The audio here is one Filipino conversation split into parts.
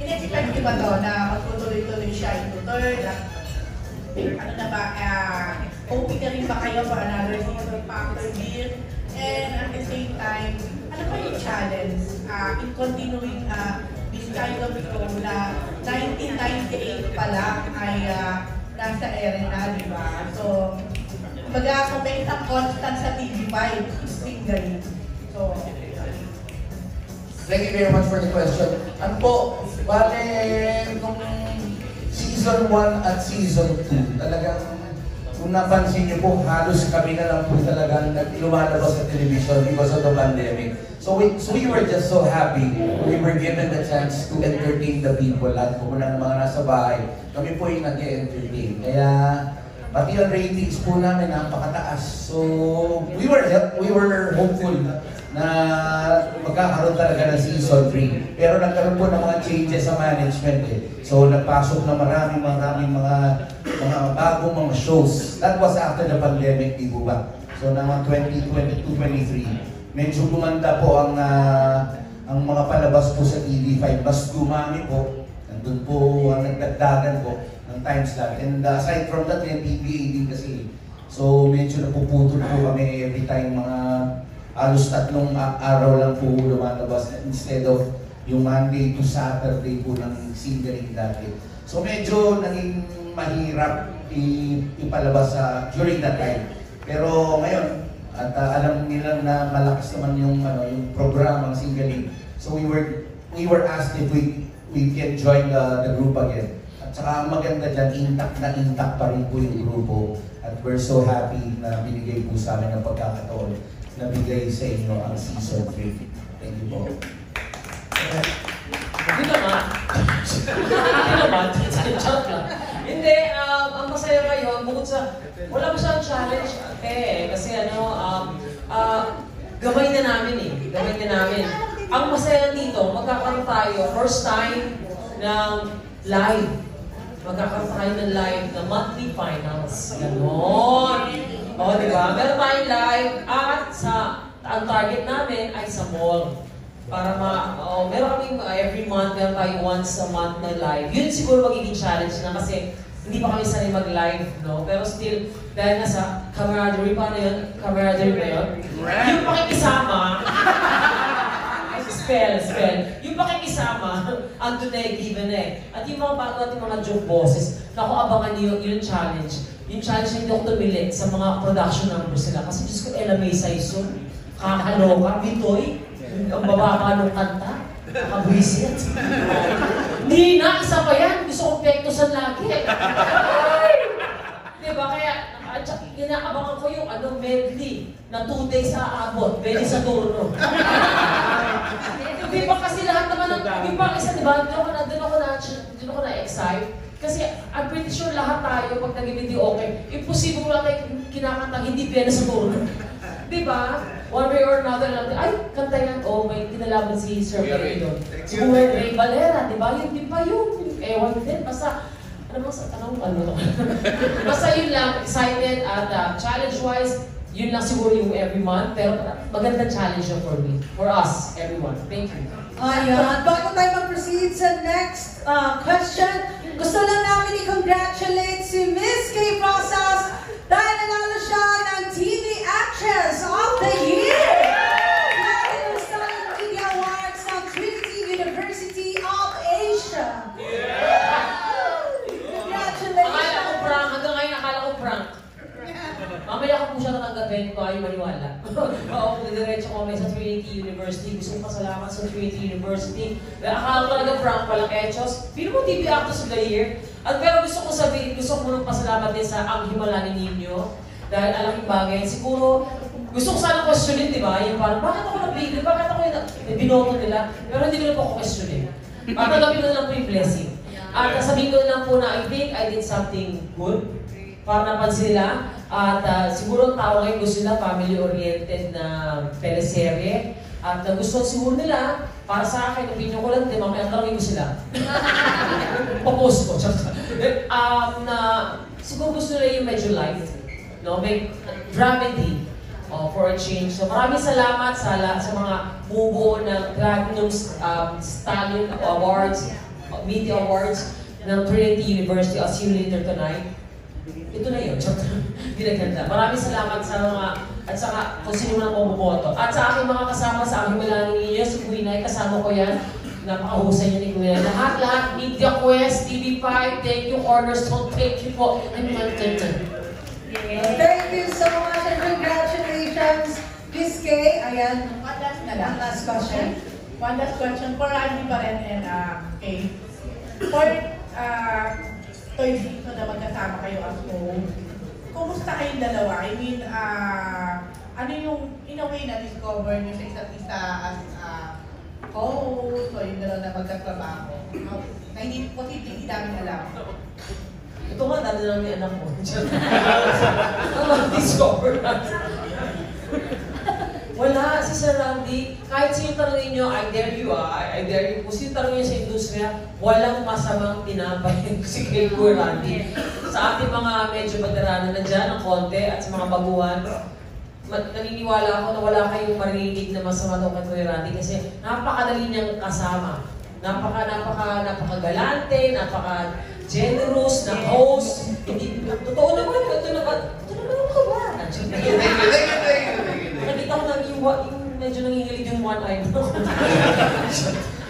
in-expect niyo ba to na magtutuloy-tuloy siya into third? Ano na ba, hoping na rin ba kayo for another season pa after this? And at the same time, ano pa yung challenge in continuing this kind of show na 1998 pa lang ay nasa ere na, di ba? So, kumbaga kung may isang constant sa TV5, speak galing. So, thank you very much for the question. Ano po, bale, nung season 1 at season 2, talagang kung napansin niyo po, halos kami na lang po talagang lumalabas sa television because of the pandemic. So we were just so happy. We were given the chance to entertain the people. Lahat po ng mga nasa bahay, kami po yung nag-entertain. Kaya, pati yung ratings po namin napakataas. So, we were hopeful na magkakaroon talaga ng season 3. Pero nagkaroon po ng mga changes sa management eh. So, nagpasok na maraming mga bagong mga shows. That was after the pandemic, di po ba? So, naman 2022-23, medyo gumanda po ang mga palabas po sa TV5. Mas dumami po. Nandun po ang nagdagdagan po ng time slot. And aside from that, yung PBA din kasi. So, medyo napuputol po kami every time mga halos 3 araw lang po lumalabas instead of yung Monday to Saturday po ng singering dati. So, medyo naging mahirap ipalabas during that time. Pero ngayon, at alam nila na malakas naman yung programang singling. So we were asked if we can join the group again. At saka maganda dyan, intact pa rin po yung grupo. At we're so happy na binigay po sa amin ang pagkakataon na bigay sa inyo ang season 3. Thank you po. Hindi naman. Hindi naman. Joke lang. Hindi, ang masaya ngayon, bukod sa, wala masyadong challenge kasi gamay na namin eh. Gamay na namin. Ang masaya dito, magkakaroon tayo, first time ng live. Magkakaroon tayo ng live na monthly finals. Ganon. O, diba? Meron tayong live at ang target namin ay sa mall. Para meron kaming every month, meron tayo once a month na live. Yun siguro magiging challenge na kasi hindi pa kami sanay mag-live, no? Pero still, dahil nasa camaraderie pa na yun, camaraderie na yun, yung pakikisama, spell. Yung pakikisama, andun na given eh. At yung mga bago natin mga joke bosses, naku, abangan niyo yung challenge. Yung challenge na hindi ako tumili sa mga production numbers nila. Kasi Diyos ko, Ella May Saison, kakaloka, Bitoy, ang bababa ng kanta, nakabwisit. Hindi na, isa pa yan. Gusto kong pektosan lagi. Diba? Kaya, inaabangan ko yung medley na 2 days sa abot, pwede sa turno. Di ba kasi lahat naman ng, di ba isa, di ba? Doon ako na-excite. Kasi I'm pretty sure lahat tayo, pag nag-video okay, imposible lang tayo kinakanta, hindi pwede sa turno. Diba? One way or another lang, ay, kanta yan, may kinalaman si Sir Ray doon. Si Ray Valera, diba? Yun din pa yun. Ewan din, basta, basta yun lang, excited at challenge-wise, yun lang siguro yung every month, pero magandang challenge yun for me, for us, everyone. Thank you. Ayan, bago tayo mag-proceed sa next question, gusto lang namin i-congratulate si Miss Kay Rosas dahil nanalo siya ng TV Actress of the Year! Natin ang Star Media Awards ng Trinity University of Asia! Congratulations! Akala ko prank, hanggang ngayon akala ko prank. Mamaya ko po siya natanggapin ko ayaw maniwala. Oo, diretso ko sa Trinity University. Gusto kong pasalamat sa Trinity University. Akala ko talaga prank palang Echos. Pino mo TV Actress of the Year? At pero gusto ko sabihin, gusto ko munong pasalamat din sa Ang Himala ni Nino. Dahil alaking bagay. Siguro, gusto ko sana questionin, di ba? Yung parang, bakit ako nabigil? Bakit ako yung binoto nila? Pero hindi ko na po ako questionin. Tatanggapin ko na lang po yung blessing. At sabihin ko lang po na, I think I did something good. Para napansin nila. At siguro ang tao ngayon gusto nila family-oriented na teleserye. At gusto siguro nila, para sa akin, opinion ko lang, di ba? May tanongin ko sila. Papost ko. Siguro gusto nila yung medyo light. No, may dramedy for a change. So maraming salamat sa mga bumubuo ng Platinum Stallion Awards. Media Awards ng Trinity University. I'll see you later tonight. Ito na yun. Hindi na ganda. Maraming salamat sa mga, at saka kung sino man ang bumoto. At sa aking mga kasama, sa aking malaking ninyo, si Kuinay, kasama ko yan. Napakahusay niya ni Kuinay. Lahat, Media Quest, TV5, thank you, Cornerstone, thank you po. And Thank you so much and congratulations, Miss Kay. Ayan, One last na ang lang. last question. One last question for Andy pa rin and Kay. For Toy dito na magkasama kayo as home, kumusta kayong dalawa? I mean, ano yung in a way na-discover nyo sa isa't isa as host o yung dalawa na magkatrabaho? Na hindi namin alam. ito nga, dami lang ni anak mo. Ang discover natin. Wala, si Sir Randy, kahit sino tanongin nyo, I dare you I dare you. Kung sino tanongin sa industriya, walang masamang tinapay si Kay Randy. Sa ating mga medyo veterano na dyan, ang konti, at sa mga baguhan, naniniwala ako na wala kayong marinig na masama daw kay Kuya Randy kasi napakadali niyang kasama. Napakagalante, napaka-generous na host. Hindi, totoo naman, ito naman ka ba? Nakita ko yung medyo nangingilig yung one eye mo.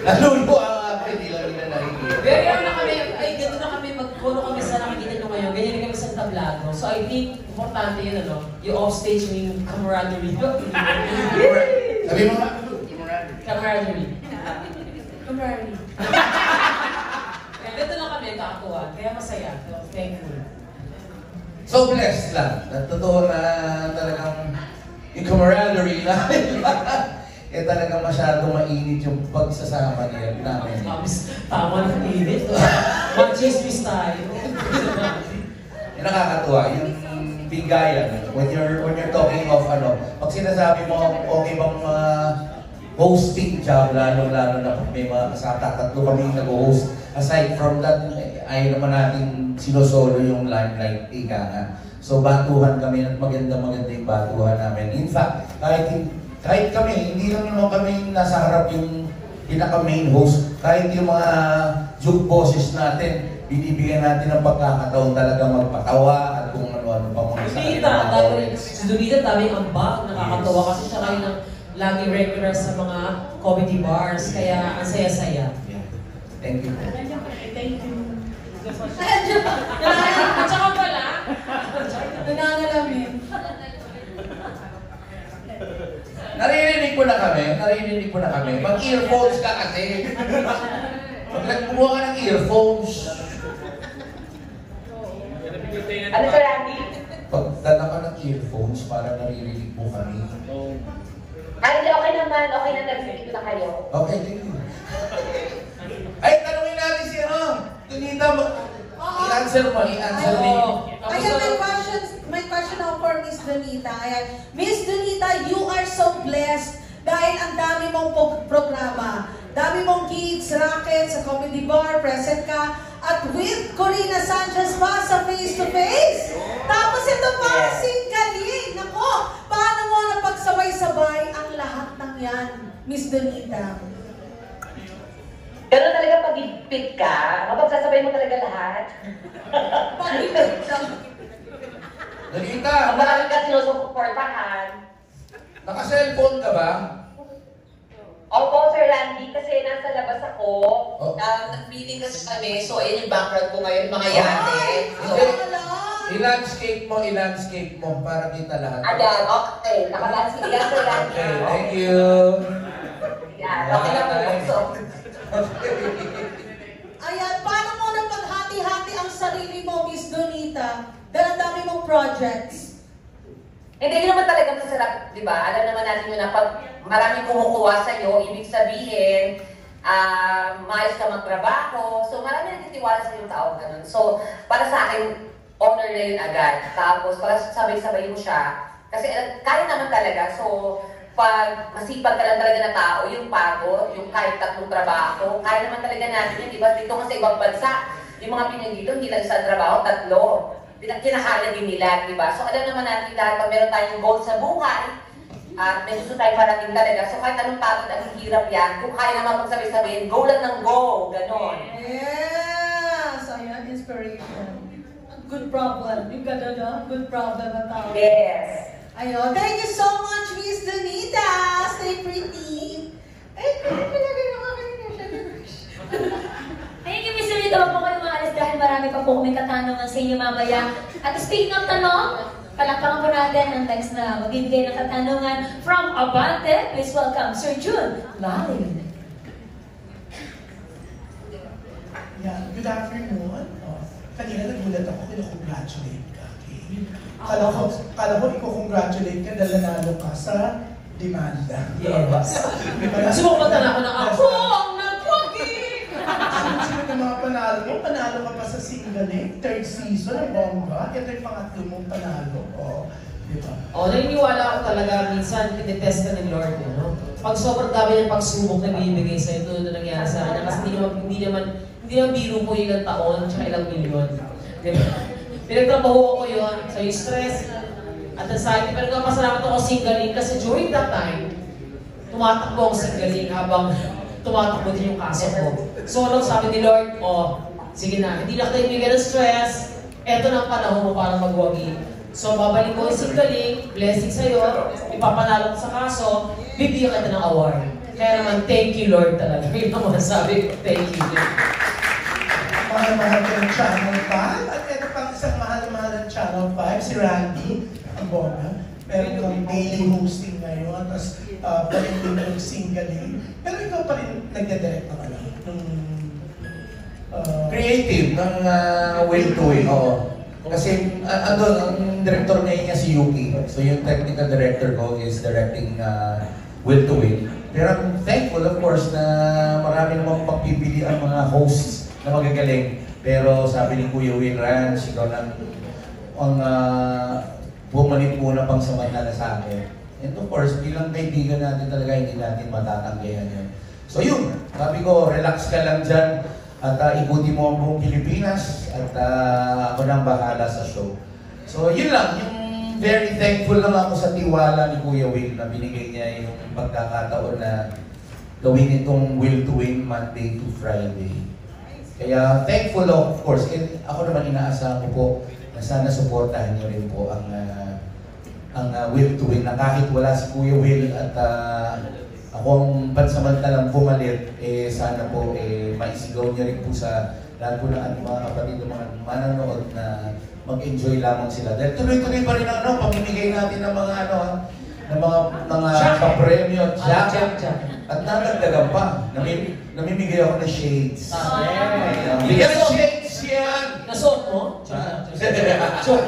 Nalulo ako, hindi lang nila nakikita. Very ano na kami, ay gano'n na kami, mag-follow kami sa nakikita nyo ngayon. Ganyan na kami sa tablado. So I think, importante yun, ano, yung offstage yung camaraderie. Sabi mo nga? Camaraderie. Camaraderie. Kaya dito lang kami, kakakuha. Kaya masaya. So, thankful. So blessed lang. Totoo na talagang yung camaraderie namin. Eh talagang masyadong mainit yung pagsasama niya namin. Tama ng init. Mag-chismis tayo. Yung nakakatuwa, yung bigayan. When you're talking of pag sinasabi mo, okay bang hosting job, lalo-lalo na pag may mga kasama, tatlo kami nag-host. Aside from that, ayaw naman natin sinosolo yung limelight, ika nga. So batuhan kami at maganda-maganda yung batuhan namin. In fact, kahit kami, hindi lang naman kami nasa harap yung pinaka-main host, kahit yung mga joke bosses natin, binibigyan natin ng pagkakataon talaga magpatawa at kung ano-ano pa mga sa kanila. Si Donita, daming ambag, nakakatawa kasi siya kayo ng lagi regular sa mga comedy bars, kaya ang saya-saya. Thank you. Thank you. At saka pala, Nananalamin. Naririnig ko na kami. Mag-earphones ka kasi. Kumuha ka ng earphones. Ano Sir Randy? Pagdala ka ng earphones para naririnig mo kami. Ay, hindi, okay naman. Okay na, narinig ko na kayo. Okay, thank you. Ay, tanungin natin si Donita, i-answer mo. Ayan, may question ako for Miss Donita. Ayan, Miss Donita, you are so blessed dahil ang dami mong programa. Dami mong gigs, racket, sa comedy bar, present ka, at with Corina Sanchez pa sa face-to-face. Tapos ito pa, galing. Nako, paano mo napagsabay-sabay ang lahat ng yan, Miss Donita? Ganun talaga pag-ipit ka, mapagsasabay mo talaga lahat. Pag-ibig lang. Donita, Ang marami ka sinusuportahan. naka-cellphone ka ba? Opo, Sir Randy, kasi nasa labas ako. Oh. Nag-meeting kasi kami, so ayun yung background ko ngayon, mga yate. So, I-landscape mo para kita lahat. ayan, okay. Nakalansin yan, Sir Randy. Okay, thank you. Yan, okay na po. So, Ayan, paano mo na paghati-hati ang sarili mo, Miss Donita? Dahil ang dami mong projects. hindi yun naman talaga masarap, di ba? Alam naman natin yun na pag maraming kumukuha sa'yo, ibig sabihin, maayos ka magtrabaho. So, marami nagtitiwala sa yung tao ganun. So, para sa akin, honor na yun agad. Tapos, para sabay-sabay mo siya. Kasi kaya naman talaga. So, pag masipag ka lang talaga na tao, yung pagod, yung kahit tatlong trabaho, kaya naman talaga natin yun. Diba? Dito nga sa ibang bansa, yung mga Pinoy dito, hindi lang sa trabaho, tatlo. Kinahalan din nila, di ba? So alam naman natin lahat, pag meron tayong goal sa buhay, At may susunod tayong parating talaga. So kahit anong pagod at hirap yan, kung kaya naman magsabi-sabihin, go lang ng go. Ganon. Yes! Ayan, inspiration. Good problem. Yung gano'n, good problem ang tawag. Yes. Ayun. Thank you so much, Miss Donita. Stay pretty. Ay, talaga nakakainis siya. Thank you, Mr. Rito. Huwag po kayo maalis dahil marami pa po kaming katanungan sa inyo mamaya. At speaking of tanong, palakpakan po natin ang next na magbibigay ng katanungan from Abante. Please welcome Sir June Lalin. Yeah, good afternoon. Kanina nagulat ako, congratulate ka. Okay? Kala ko i-congratulate ka dahil nanalo ka sa demanda. Yes. Sumupatan ako ng ako ang nagwagi! Sunod-sunod ng mga panalo mo, panalo ka pa sa Singaling, third season, ang bongga. Ito yung pangatlo mong panalo. Diba? Naniniwala ako talaga, minsan tinitest ka ni Lord, no? Pag sobrang dami ng pagsubok na binibigay sa'yo, ito na nangyari sa kanya, kasi hindi naman biro po ilang taon, tsaka ilang milyon. Diba? Pinagtrabaho ko yun, sa stress, at anxiety, pero nagpapasalamat ako Singaling kasi during that time, tumatakbo ang Singaling habang tumatakbo din yung kaso ko. So, sabi ni Lord, sige na, hindi na kita ibigyan ng stress, eto na ang panahon mo para magwagi. So, babalik ko yung Singaling, blessing sa'yo, ipapanalo ko sa kaso, bibigyan kita ng award. Kaya naman, thank you Lord talaga. Yun ang masasabi ko, thank you. Mahal-mahal ka ng Channel 5. At ito pang isang mahal-mahal ng Channel 5, si Randy, ang bongga. Meron kang daily hosting ngayon, tapos parin din ng Singaling. Pero ikaw pa rin nagde-direct ng ano, ng Creative ng Will to Win, oo. Kasi andun, ang director niya si Yuki. So yung technical director ko is directing Will to Win. Pero I'm thankful of course na marami namang pagpipili ang mga hosts na magagaling. Pero sabi ni Kuya Will Ranch, ikaw lang ang bumalik muna pang samantala sa akin. And of course, bilang kaibigan natin talaga, hindi natin matatanggihan yun. So yun, sabi ko, relax ka lang dyan at ikuti mo ang buong Pilipinas at ako nang bahala sa show. So yun lang, yung very thankful lang ako sa tiwala ni Kuya Will na binigay niya yung pagkakataon na gawin itong Will to Win Monday to Friday. Kaya thankful of course, and ako naman inaasahan ko po na sana suportahan niyo rin po ang Will to Win na kahit wala si Kuya Will at akong pansamantalang pumalit, sana po maisigaw niya rin po sa lahat po ng mga kapatid ng mga manonood na mag-enjoy lamang sila. Dahil tuloy-tuloy pa rin ang pamimigay natin ng mga ng mga papremyo at jacket. At nadagdagan pa, namimigay ako ng shades. Bigyan ng shades yan! Nasuot mo? Joke.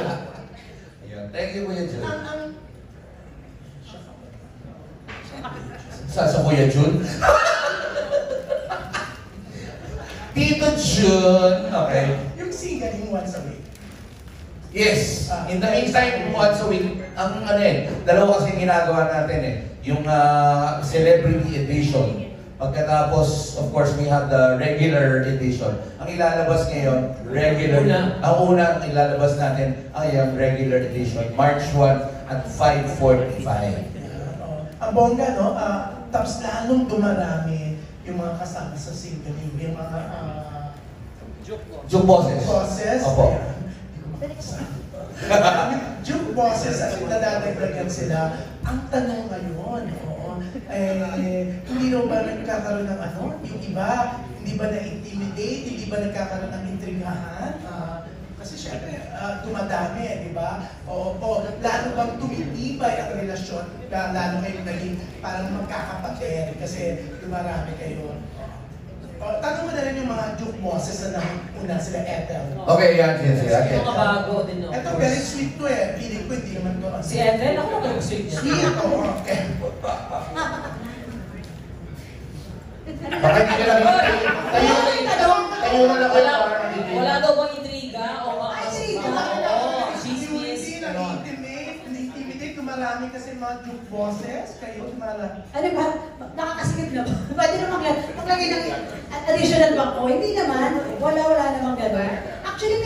Thank you, Kuya Jun. Sa Kuya Jun? Tito Jun, okay. yung Singaling once a week. Yes. In the meantime, once a week, ang dalawa kasi ginagawa natin yung celebrity edition. Pagkatapos, of course, we have the regular edition. Ang ilalabas ngayon, regular. Ang una ilalabas natin ay ang regular edition, March 1 at 5:45. Ang bongga, no? Tapos lalong dumarami yung mga kasama sa Singaling, yung mga Juke bosses. bosses. Opo. Juke bosses at nadadagdagan sila. Ang tanong ngayon, hindi raw ba nagkakaroon ng yung iba, hindi ba na-intimidate, hindi ba nagkakaroon ng intrigahan? Kasi syempre, dumadami, di ba? Lalo bang tumitibay ang relasyon, lalo kayo naging parang magkakapatid kasi dumarami kayo. Tanong mo na rin yung mga Juke bosses na una sila, Ethel. Okay, yan. Yung mga bago din, no? Ito, very sweet to Feeling ko, hindi naman to. Si Ethel, ako naman sweet niya. Sweet, okay. Baka hindi ka lang tayo na lang Wala daw bang intriga o Hindi na-intimidate, marami kasi mga Juke bosses, kayo marami. Ano ba? Nakakasikip na ba? Pwede na maglagay ng additional bank ko? Hindi naman. Wala namang gano'n. Actually,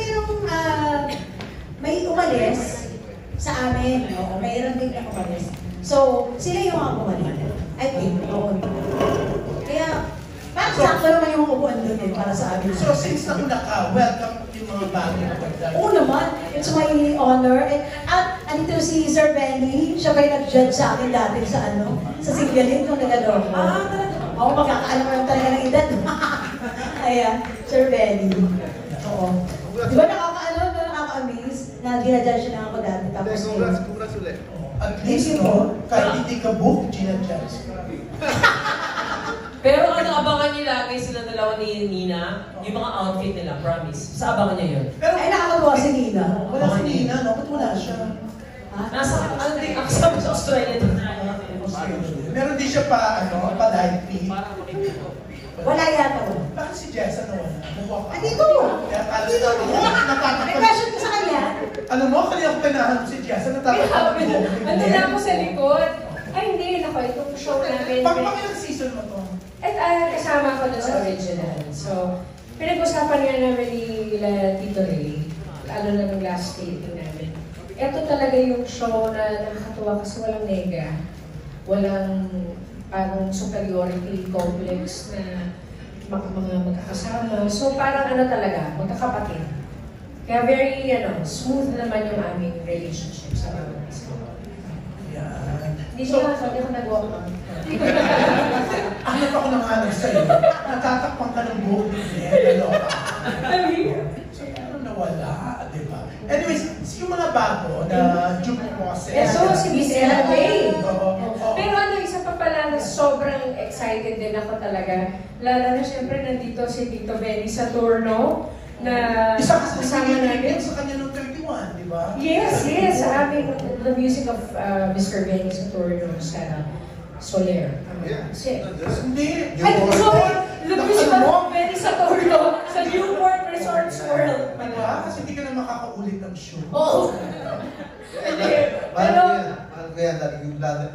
may umalis sa amin. No? Mayroon din na umalis. So, sila yung mga pumalit. I think, noon. Kaya, parang sakto naman yung upuan doon eh, para sa amin. So, since nauna ka, welcome yung mga bagong kapagdag. Oo naman, it's my honor. At andito si Sir Benny, siya ba yung nag-judge sa akin dati sa sa Singalin nung nag-adoro ko. Oo, magkakaalam mo lang talaga ng edad. Ayan, Sir Benny. Oo. Di ba nakaka-amaze na ginajudge na ako dati. Tapos Congrats ulit. At least, no, kahit hindi ka book, ginajudge. Pero ano, abangan niyo lagi sila dalawa ni Nina, yung mga outfit nila, promise. Sa abangan niyo yun. Pero ay, nakakatuwa si Nina. wala si Nina, no? Ba't wala siya? Nasa, ano din, ako sabi sa Australia din. Meron din siya pa light feed. Wala yata ko. Bakit si Jessa na wala? Nag-walk out. Andito! Andito! May question ko sa kanya. Alam mo, kanina ko pinahanap si Jessa, natatakot ako. Ano na ako sa likod? Ay, hindi. Nako, itong show namin. Pag-pakilang season mo to? At kasama ko doon sa original. So, pinag-usapan nga namin ni Tito Ray, lalo na ng last taping namin. Ito talaga yung show na nakakatuwa kasi walang nega. Walang parang superiority complex na mga magkakasama. So, parang talaga, magkakapatid. Kaya very, smooth naman yung aming relationship sa bawat isa. Yan. Hindi siya hindi ako nag-walk on. Ano pa ako nanganag sa'yo? Natatakpan ka ng buhok ni Glenn. So, ano nawala, di ba? Anyways, yung mga bago na Juke Bosses. So, si Miss Ella May. Oo. Pero isa pa pala na sobrang excited din ako talaga. Lalo na siyempre nandito si Tito Benny Saturno na Isa ka sa kasama namin. sa kanya ng 31, di ba? Yes, sa aming the music of Mr. Benny Saturno sa Soler. Yeah. Hindi. Ay, sorry! The music of Benny Saturno sa Newport Resorts World. Diba? Kasi hindi ka na makakaulit ng show. Oo. Pero, kaya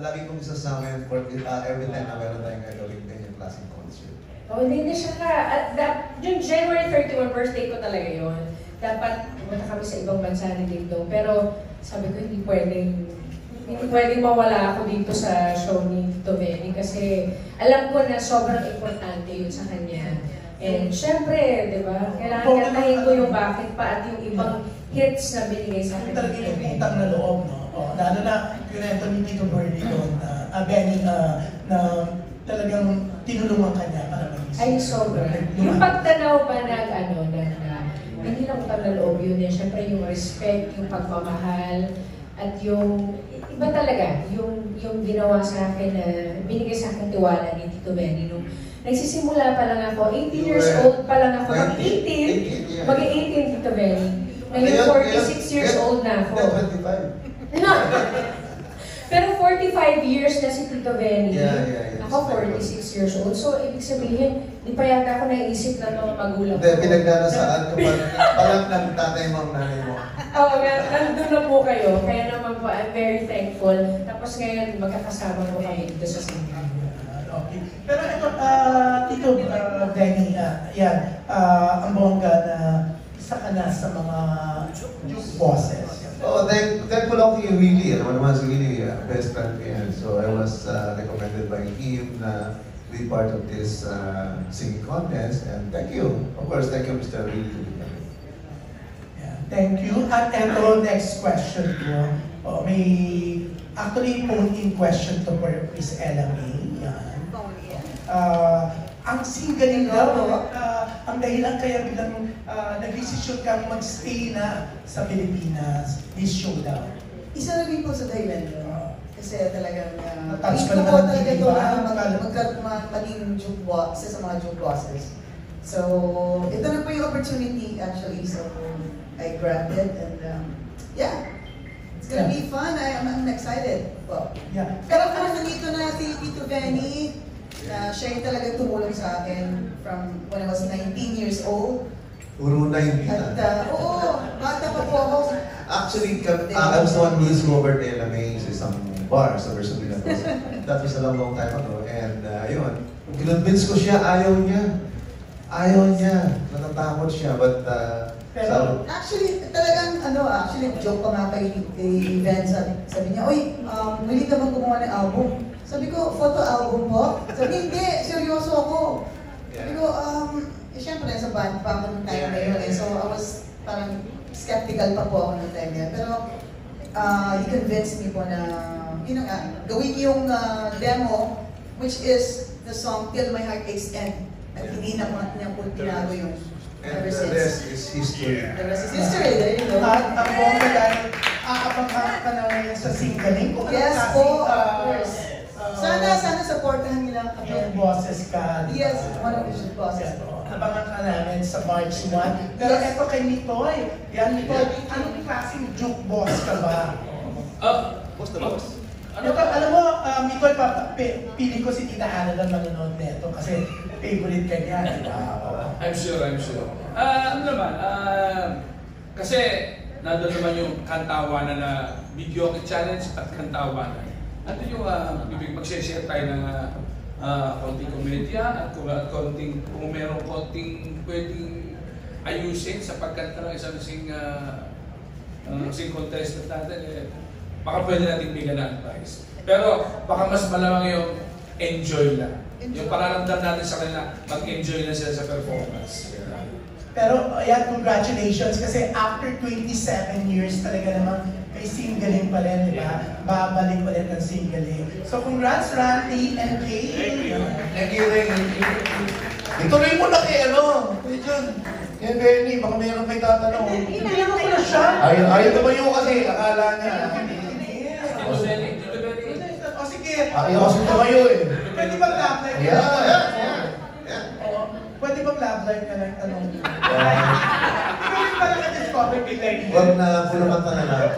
lagi kong isasama yun for every time na meron tayong gagawin ganyan klaseng concert. Oh, hindi siya ka. Yung January 31 birthday ko talaga yun. Dapat pumunta kami sa ibang bansa ni Dingdong. Pero sabi ko hindi pwedeng mawala ako dito sa show ni Tito Benny kasi alam ko na sobrang importante yun sa kanya. And syempre, di ba, kailangan kantahin ko yung bakit pa at yung ibang hits na binigay sa akin. Talaga yung utang na loob, no? Lalo na yung ni Tito Bernie doon, Benny, na talagang tinulungan ka niya para mag-isip. Ay, sobra. Yung pagtanaw pa hindi lang utang na loob yun. Siyempre yung respect, yung pagmamahal, at yung, iba talaga, yung ginawa sa akin na binigay sa akin tiwala ni Tito Benny. Nung nagsisimula pa lang ako, 18 years old pa lang ako, mag-18, mag-18 Tito Benny. Ngayon 46 years old na ako. 25. No. Pero 45 years na si Tito Benny. Yeah. Ako 46 years old. So, ibig sabihin, di pa yata ako naisip ng mga magulang ko. Hindi, pinagdadasaan ko palang ng tatay mo, nanay mo. Oo, nandun na po kayo. Kaya naman po, I'm very thankful. Tapos ngayon, magkakasama po kami dito sa Singapore. Okay. Pero ito, Tito Benny, ang bongga na isa ka na sa mga Juke Bosses. Oh, thankful ako kay Willie. Ano naman si Willie, best friend ko yan. So I was recommended by him na be part of this singing contest. And thank you. Of course, thank you, Mr. Willie. Yeah, thank you. At ito, next question ko. May actually phone-in question to for Miss Ella May. Yan. Ang single daw, ang dahilan kaya biglang nag-desisyon kang mag-stay na sa Pilipinas, this show daw. Isa na rin po sa dahilan yun. Kasi talagang Natouch ka hindi na ko ng talaga TV, ito ba? maging juke box, isa sa mga juke bosses. So, ito na po yung opportunity actually. So, I grabbed it and yeah. It's gonna be fun. I'm excited. Well, Yeah. pero kung nandito na si Tito Benny, na siya yung talagang tumulong sa akin from when I was 19 years old. Puro 19 At na. bata pa po ako. Actually, I was the one who discovered Ella May sa isang bar sa Versabila. That was a long time ago. And yun, kinonvince ko siya, ayaw niya. Natatakot siya. But Pero, Actually, talagang actually joke pa nga kay Ben, sabi niya, "Uy, willing ka bang gumawa ng album?" Sabi ko, "Photo album po?" Sabi, "Hindi, seryoso ako." Sabi ko, syempre, sa band pa ako ng time na yun eh. So, I was parang skeptical pa po ako ng time na yun. Pero, he convinced me po na, gawin yung demo, which is the song Till My Heart Aches End. At hindi na po tinago yung And ever the since. rest is history. The rest is history, there you go. at ang bongga dahil aabang ka na ngayon sa singling. Kung Yes anong po, klaseng, of course. Sana supportahan nila kami. yung boses ka. Yes, one of the bosses Yes, po. abangan ka namin sa March 1. Pero Yes. eto kay Mitoy. Yan, Mitoy, anong klaseng jukebox ka ba? Boss the boss. Ito, alam mo, Mitoy, pili ko si Tita Ana na manonood nito kasi favorite ka niya, di ba? I'm sure. Ano naman, kasi nandun naman yung kantawanan na video challenge at kantawanan. Ano yung bibig mag-share tayo ng konting komedya at konting, kung merong konting pwedeng ayusin sa pagkanta ng isang sing contestant natin, baka pwede natin bigyan ng advice. Pero baka mas malamang yung enjoy lang. Yung pararamdam natin sa kanila, mag-enjoy na sila sa performance. Pero ayan, congratulations kasi after 27 years talaga namang may singling pa rin, di ba? Babalik ulit ng singling. So congrats Randy and Kay. Thank you. Ituloy mo na kay Kuya John. Yan, Benny, baka mayroon may tatanong. Hindi naman ko na siya. Ayaw tumayo kasi, akala niya. Dito, Benny. O sige. Ayaw kasi tumayo eh. Pwede bang love life? Pwede bang love life ka lang tanong? Ikaw rin pala ka-discover kay Lenny. Huwag na pulamatan na lang.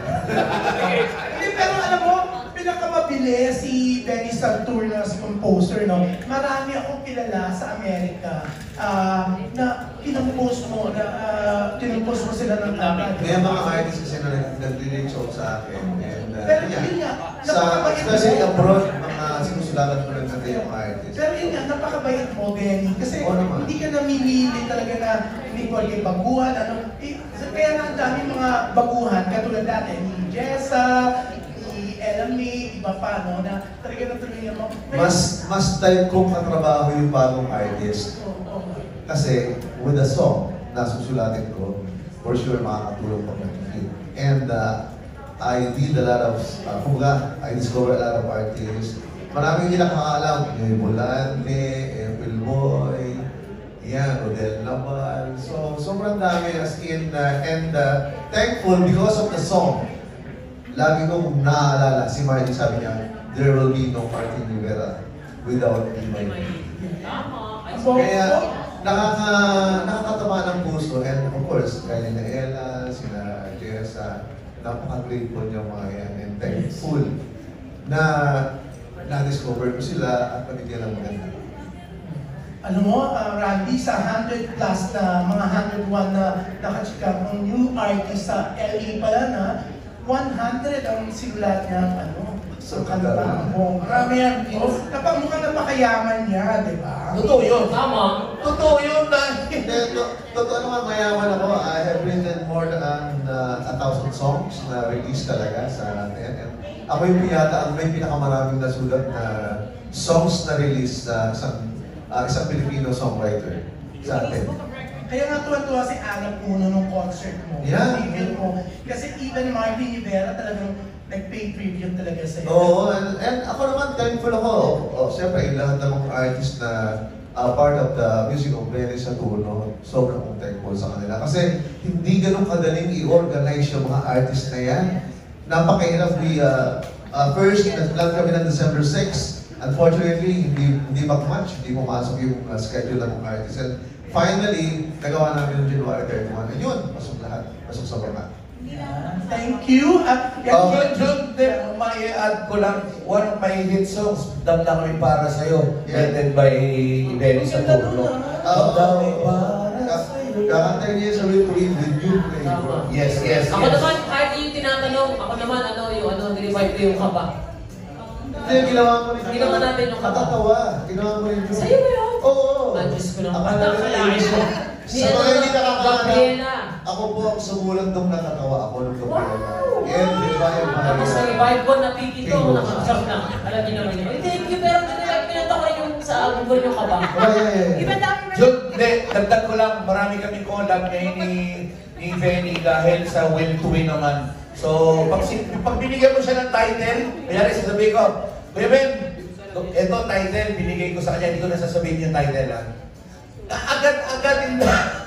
Hindi, pero alam mo, pinakamabili si Benny Salturno, si composer, no? Marami akong kilala sa Amerika na kinumpos mo sila ng kanta. May mga artists kasi na nag-reach out sa akin. And, Pero yun nga, especially abroad, mga sinusulatan ko rin natin yung artists. Pero yun nga, napakabait mo, Benny. Kasi Oo naman. hindi ka namimili talaga na hindi ko kayo baguhan. Kaya nga ang daming mga baguhan, katulad dati, ni Jessa, ni Ella May, iba pa, no? Na talaga natuloy mo. Mas type kong katrabaho yung bagong artist. Kasi with a song na susulatin ko, for sure makakatulong pa mag-hit. And I did a lot of, I discovered a lot of artists. Maraming hindi nakakaalam. Yung Bolante, April Boy, Rodel Naval. So, sobrang dami as in, and thankful because of the song. Lagi kong naaalala, si Marty sabi niya, there will be no Martin Rivera without Imay. Kaya, nakakatama ng puso. And of course, kaya na Ella, sina Jessa, napaka-grateful niya mga yan. And thankful na na-discover ko sila at pamigyan ng maganda. Alam mo, Randy, sa 100 plus na mga 101 na nakachika ng new artist sa LA pala na 100 ang sinulat niya, so kanta mo. Marami yan. Mukhang napakayaman niya, di ba? Totoo yun. Tama. Totoo yun Totoo naman, mayaman ako. I have written more than 1,000 songs na release talaga sa atin. And ako yung yata ang may pinakamaraming nasulat na songs na release sa isang Filipino songwriter sa atin. Kaya nga tuwa-tuwa si Ana Puno nung concert mo. Yeah. Even mo. Kasi even Martin Rivera talagang nag-pay tribute talaga sa'yo. Oo, and ako naman thankful ako. Siyempre, yung lahat ng mga artist na part of the music of Benny Saturno, sobrang akong thankful sa kanila. Kasi hindi ganun kadaling i-organize yung mga artist na yan. Napakahirap. First, nag-plan kami ng December 6. Unfortunately, hindi mag-match, hindi pumasok yung schedule ng mga artist. And finally, nagawa namin yung January 31. And yun, pasok lahat. Pasok sa baba. Thank you. John, may add ko lang, one of my hit songs, Damdam Kami Para Sa'yo, written by Benny Saturno. Damdam Kami Para Sa'yo. Kakantay niya sa Will Breathe with you. Yes. Ako naman, kahit yung tinatanong, ako naman, nire-revive ko yung kaba. Hindi, ginawa mo rin. Ginawa natin yung kaba. Natatawa. Ginawa mo rin yun. Sa'yo ba yun? Oo. Diyos ko naman. Akala Akalain mo. Sa mga hindi nakakaalam. Gabriela. ako po ang sumulat nung nakatawa ako nung kapila. Tapos sa revive ko, napikito, nakakasap na. Alam niyo naman yun. Thank you, pero pinanta ko rin yung sa album ko yung kaba. Iba dami Jun, hindi, dagdag ko lang, marami kami collab ngayon ni Benny dahil sa Will to Win naman. So, pag binigyan mo siya ng title, kaya rin sasabihin ko, Kuya Ben, ito title, binigay ko sa kanya, hindi ko nasasabihin yung title lang. Agad din na.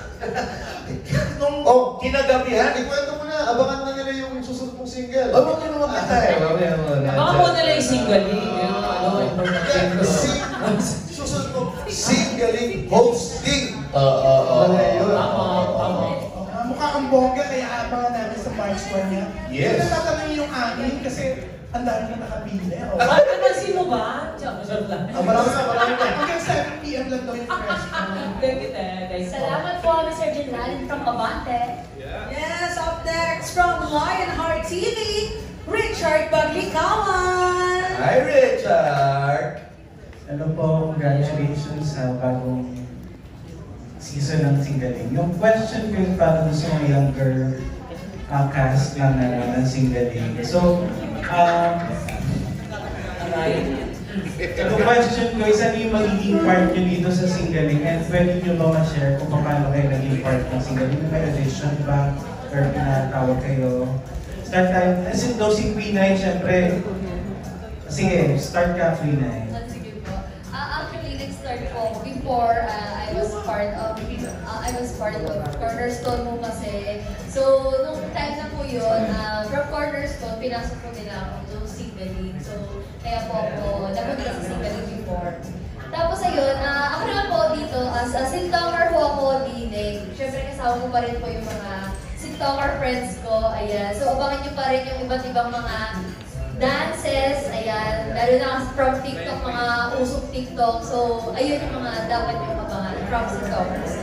Nung kinagabihan, Ikwento mo na, abangan na nila yung susunod mong single. Huwag ka naman kata eh. Baka mo nila yung single, Susunod mo, singling, hosting. Mukha kang bongga, kaya abangan namin sa March 1 niya. Yes. Hindi natatanong yung amin kasi ang dami na nakapili. Napansin mo ba? Joke lang. Marami na. Hanggang 7 p.m. lang daw yung press. Thank you, guys. Salamat po, Mr. General from Abante. Yes, up next from Lionheart TV, Richard Baglikawan. Hi, Richard! Hello po, congratulations sa bagong season ng Singgaling. Yung question ko yung para sa mga younger cast ng Singgaling. So, yung question ko is ano yung magiging part nyo dito sa Singgaling and pwede nyo ba ma-share kung paano kayo naging part ng Singgaling? May audition ba? Or pinatawag kayo? Start tayo. As in, si Queen Nine, syempre. Sige, start ka, Queen Nine. Sige po. Actually, nag-start po before I was part of Cornerstone mo kasi. So, nung time na po yun, from Cornerstone, pinasok po nila ako to Singgaling. So, kaya po ako napunta sa Singgaling before. Tapos ayun, ako naman po dito, as a siltomer po ako din. Siyempre kasama ko pa rin po yung mga siltomer friends ko. Ayan. So, abangan nyo pa rin yung iba't ibang mga dances, ayan, lalo na from TikTok, mga usok TikTok. So, ayun yung mga dapat yung abangan from siltomers.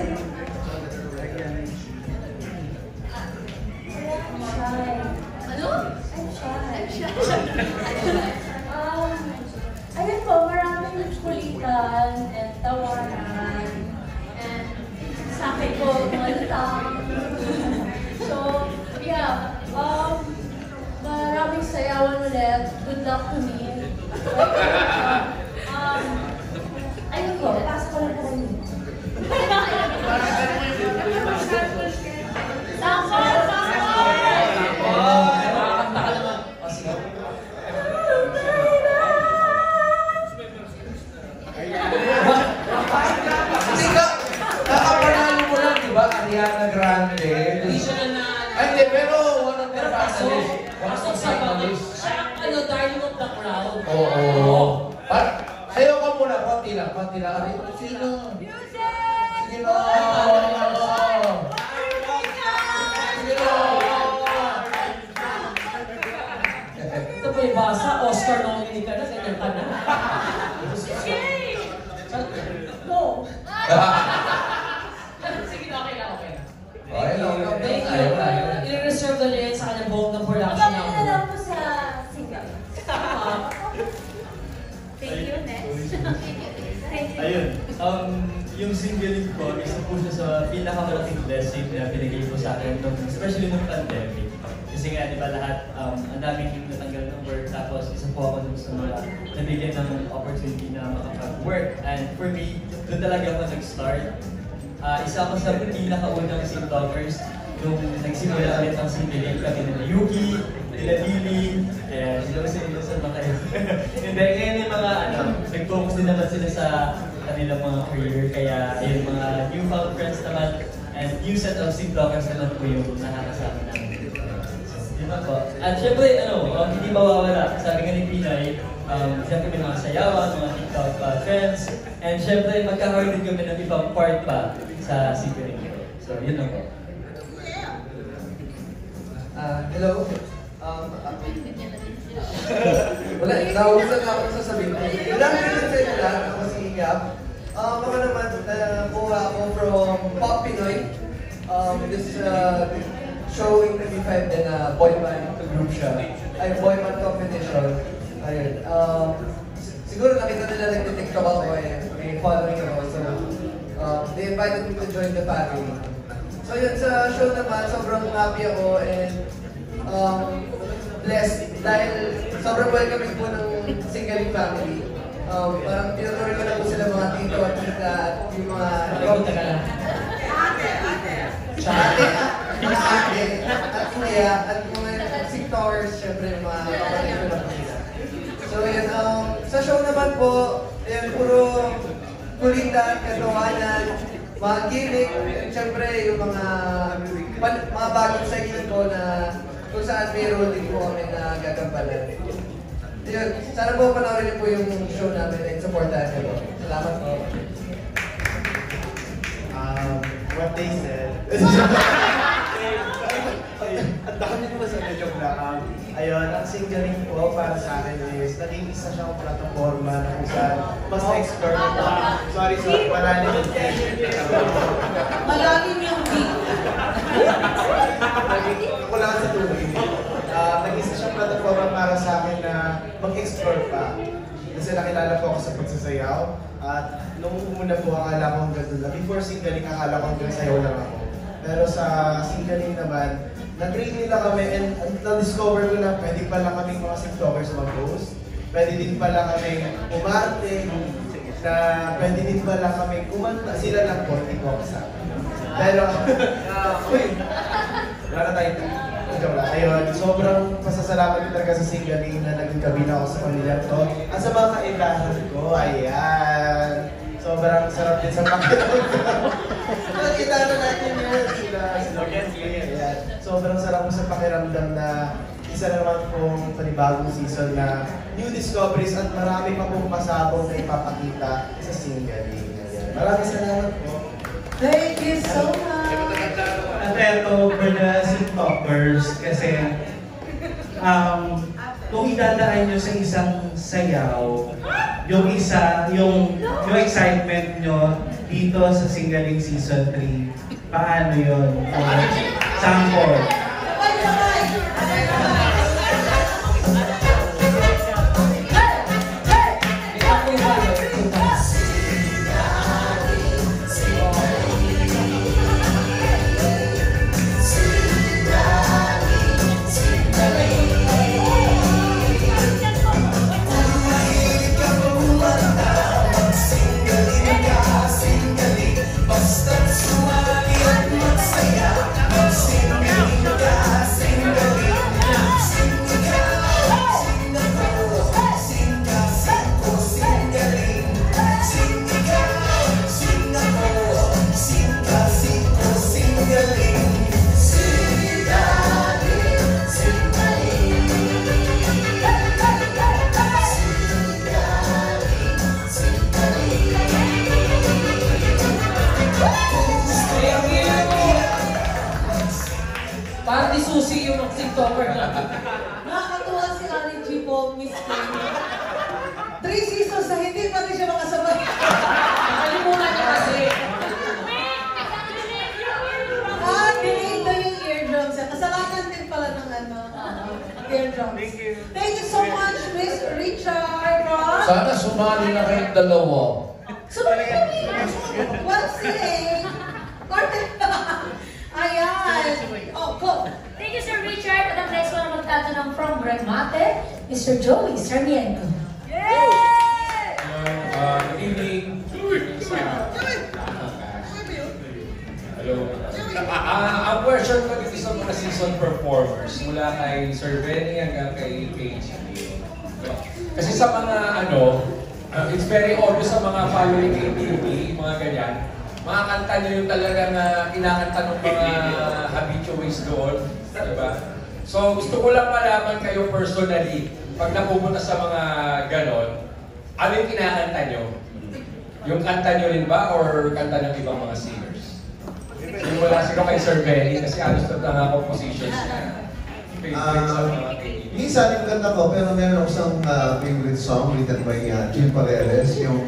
Ano? I'm shy. Ayun po, maraming kulitan and tawanan and sa akin po, mga lutang. So, yeah, maraming sayawan ulit. Good luck to me. Ayun po, taas ko lang po rin. Nakapanalo mo lang, di ba? Ariana Grande. Hindi siya na Ay, hindi, pero one of the finalists. pasok sa bagay. Siya ang darling of the crowd. Oo. Sayo ka muna, konti lang. Sino? Sige na. Ito po yung basa, Oscar nominee ka na, ganyan ka na. No! Sige na, okay lang. Thank you. I-reserve na niya yan sa kanyang buong ng production niya. Pagkakita lang po sa single. Thank you, next. Ayun, yung Singgaling ko, isa po siya sa pinakamalaking blessing na binigay po sa akin, especially nung pandemic. Kasi nga, di ba lahat, ang daming natanggal ng work, tapos isa po ako dun sa mga nabigyan ng opportunity na makapag-work. And for me, doon talaga ako nag-start. Isa ako sa pinakaunang Singtalkers nung nagsimula ulit ang Singgaling kami nila Yuki, nila Lily, kaya ilusan ba kayo? And then ngayon yung mga nag-focus din naman sila sa kanilang mga career, kaya yung mga newfound friends naman and new set of Singtalkers naman po yung nakakasama namin. Yun lang po. At syempre, hindi mawawala. Sabi nga ni Pinay, syempre may mga sayawan, mga TikTok trends, and syempre magkakaroon din kami ng ibang part pa sa Singgaling. So, yun lang po. Hello. Wala, nauusan na ako sasabihin ko. Wala ka rin sa inyo lahat. Ako si Gab. Ako naman, nakuha ako from Pop Pinoy. This showing 25 din na boy band group siya. Ay, boy band competition. Ayun. Siguro nakita nila nag-TikTok ako eh. May following ako. So, they invited me to join the family. So So yun, sa show naman, sobrang happy ako and blessed dahil sobrang welcoming po ng Singaling family. Parang tinutuloy ko na po sila mga tito at tita at yung mga... Ate at kuya at mga siktors, syempre mga kapatid ko na po sila. So yun, sa show naman po, yun, puro kulitan, katawanan, mga gimmick, syempre yung mga bagong segment ko na kung saan may role din po kami na gagampanan. Yun, sana po panoorin niyo po yung show namin and supportahan niyo po. Salamat po. What they said. Ang dami po sa joke lang. Ayun, ang singling po para sa akin is naging isa siyang plataforma na kung saan mas na-explore ko. Sorry, malalim yung Malalim yung beat. Wala sa tubig. Naging isa siyang plataforma para sa akin na mag-explore pa. Kasi nakilala po ako sa pagsasayaw. At nung una po, akala ko hanggang doon lang. Before singling, akala ko hanggang sayaw lang ako. Pero sa singling naman, na-train nila kami and na-discover ko na pwede pala kaming mga TikTokers mag-post. Pwede din pala kami umarte, na pwede din pala kami kumanta. Sila lang po, hindi ko kasama. Pero, wala na tayo. Ayun, sobrang pasasalamat ko talaga sa singling na naging kabina ako sa pamilyang to. At sa mga kaibahan ko, ayan. Sobrang sarap din sa pakiramdam. Nakita na natin yun sila Kensley. Ayan. Sobrang sarap sa pakiramdam na isa na naman pong panibagong season na new discoveries at marami pa pong pasabong na ipapakita sa singling. Maraming salamat po. Thank you so much. At eto, for the TikTokers, kasi kung idadaan nyo sa isang sayaw, yung excitement nyo dito sa Singaling Season 3, paano yun? Sample. Parang di susi yung TikToker na. Nakakatuwa si Ari G. Paul, Miss Kim. 3 seasons na hindi pa rin siya makasabay. Nakalimutan niya kasi. Dinig na yung eardrums. Kasalanan din pala ng eardrums. Thank you so much, Miss Richard. Sana sumali na kayong dalawa. Sumali kami. What's it? Ayan. Oh, go. Thank you, Sir Richard. At ang next one na magtatanong from Bremate, Mr. Joey Sarmiento. Good evening. Hello. Ang version ko dito sa mga season performers, mula kay Sir Benny hanggang kay KG. Kasi sa mga it's very obvious sa mga following ATV, mga ganyan, makakanta nyo yung talaga na inakanta ng mga habituates doon, diba? So gusto ko lang malaman kayo personally, pag napupunta sa mga ganon, ano yung kinakanta nyo? Yung kanta nyo rin ba or kanta ng ibang mga singers? Yung wala siguro kay Sir Benny kasi alos na nga compositions niya. Favorite sa mga ATV. Minsan yung kanta ko, pero meron ako isang favorite song written by Jim Paredes, yung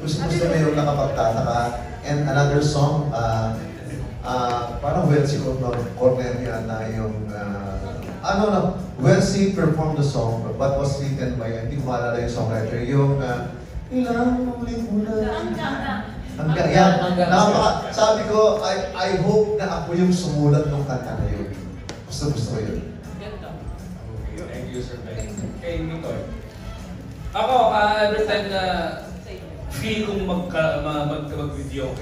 gusto na yung nakapagtataka. And another song, parang Welsie Cornelia na yung, Welsie performed the song, but was written by, hindi ko maalala yung songwriter, yung, ilang ulit mo na. Hanggang yan. Sabi ko, I hope na ako yung sumulat ng kanta na yun. Gusto ko yun. Thank you, Sir Ben. Kay Nicoy. Ako, every time na feel kong mag-video,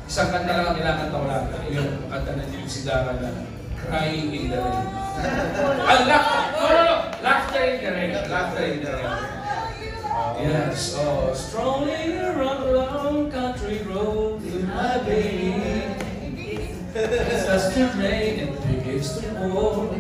isang kanta lang ang kinakanta ko lang. Yung kanta na Jilip Sidara na Crying in the Rain. Laughter in the Rain. Laughter in the Rain. Yes, strolling around a long country road with my baby. It's just the rain and begins to pour.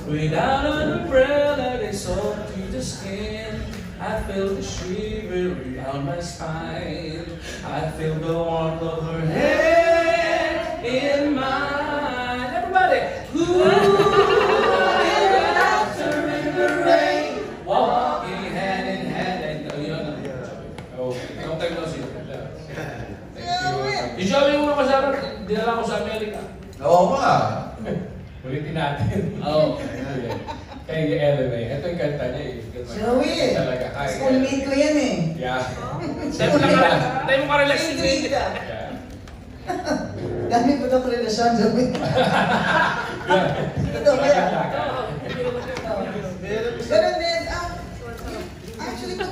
Without an umbrella, they soak to the skin. I feel the shiver down my spine. I feel the warmth of her head in mine. Everybody! Ooh, in the laughter, in the rain, walking hand in hand. And long time no see. Thank you. I-show mo muna kasama, dinala ko sa Amerika. Oo nga. Ulitin natin. Oo. Kaya anyway, ito yung kanta niya eh. Joey! Talaga. Schoolmate ko yan eh. Yeah. Tayo mo ka-relax si Green. Dami ko na relasyon, Joey. Ito, kaya. Ganun din. Actually, pag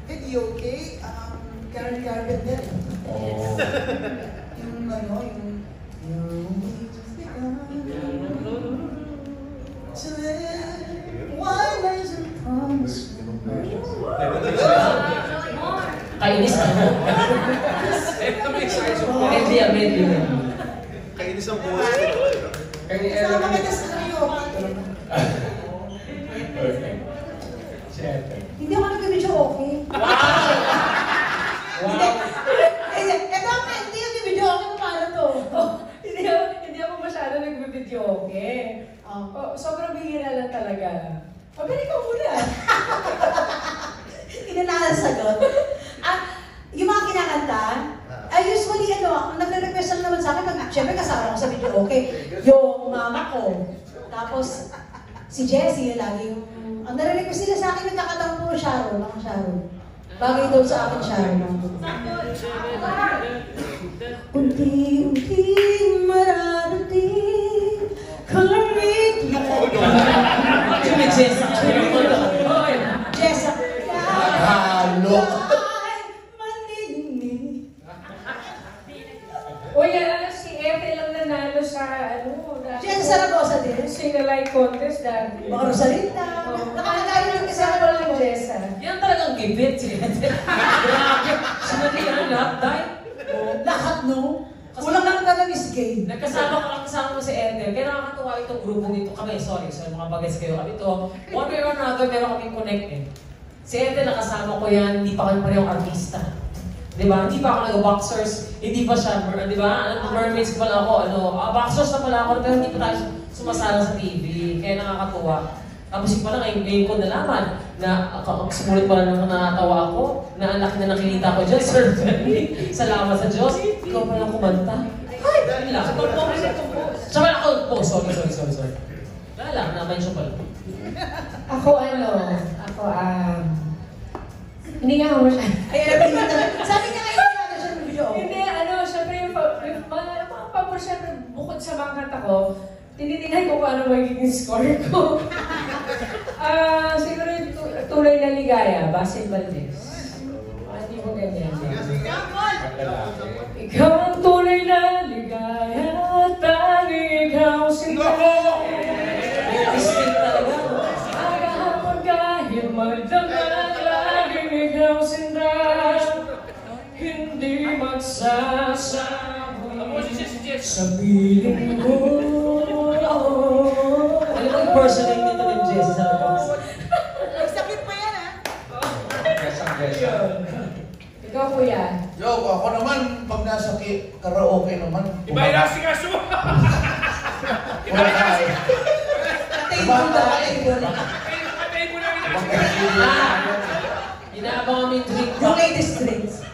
video, okay? Karen Carpenter. Oh. Yung ano, yung... Kainis ka mo. Medyo. Kainis ang buwas. Sama kita sa kayo. Hindi ako nag-video okay. Hindi yung video okay, paano to? Hindi ako masyado nag-video okay. Sobrang bihira lang talaga. Pabili ka muna. Hindi na sagot. Yung mga kinakanta, usually nagre-request lang naman sa akin, syempre kasama ko sa video, okay, yung mama ko. Tapos, si Jessie, lagi yung, ang nare-request nila sa akin, nagkakataon po Sharon, mga Sharon. Bagay daw sa akin, Sharon. Unti-unting mararating, kalamit. Kami, Jessa. Jessa. Halo. Uy, si Efe lang nanalo sa, Jessa Zaragoza din. Sing-alike contest dati. Mga Rosalinda. Nakakagayo lang kasi ako lang Jessa. Yan talagang gibit. Grabe. Sinalihan lahat, dahil. Lahat, no? Kulang lang ka na Miss Gay. Kasama ko si Ethel. Kaya nakakatuwa itong grupo nito. Kami, sorry, mga bagay kayo. Kami ito, one way or another, meron kaming connect eh. Si Ethel, nakasama ko yan, hindi pa kami parehong artista. Diba? Hindi pa ako nag-boxers, hindi pa siya, diba? Mermaids pala ako, boxers na pala ako, pero hindi pa tayo sumasala sa TV. Kaya nakakatuwa. Tapos yung pala ngayon ko nalaman na sumulit pala nang nakatawa ako, na ang laki na nakikita ko dyan, Sir Benny. Salamat sa Diyos. Ikaw pala kumanta. Ay, dahil lang. Tsaka ako, sorry. Wala lang, na-mention pala. Ako hindi nga ako masyado. Sabi niya kayo na siya ng video. Hindi, syempre yung mga papor, syempre, bukod sa mga kanta ko, tinitingnan ko kung ano magiging score ko. Siguro yung Tunay na Ligaya, Basil Valdez. Hindi mo ganyan. Ikaw ang tunay na ligaya, tanging ikaw sinta. Agahapon kahit magdamag, laging ikaw sinta. Hindi magsasabi sa piling mo. Ano ba yung personal nito ng Jess sa box? Sakit pa yan, Ikaw, kuya. Yo, ako naman, pag nasa karaoke naman. Iba yung nasi kaso! Iba yung nasi! Patay mo lang yung nasi! Inaabang kami yung drink. Yung latest drinks.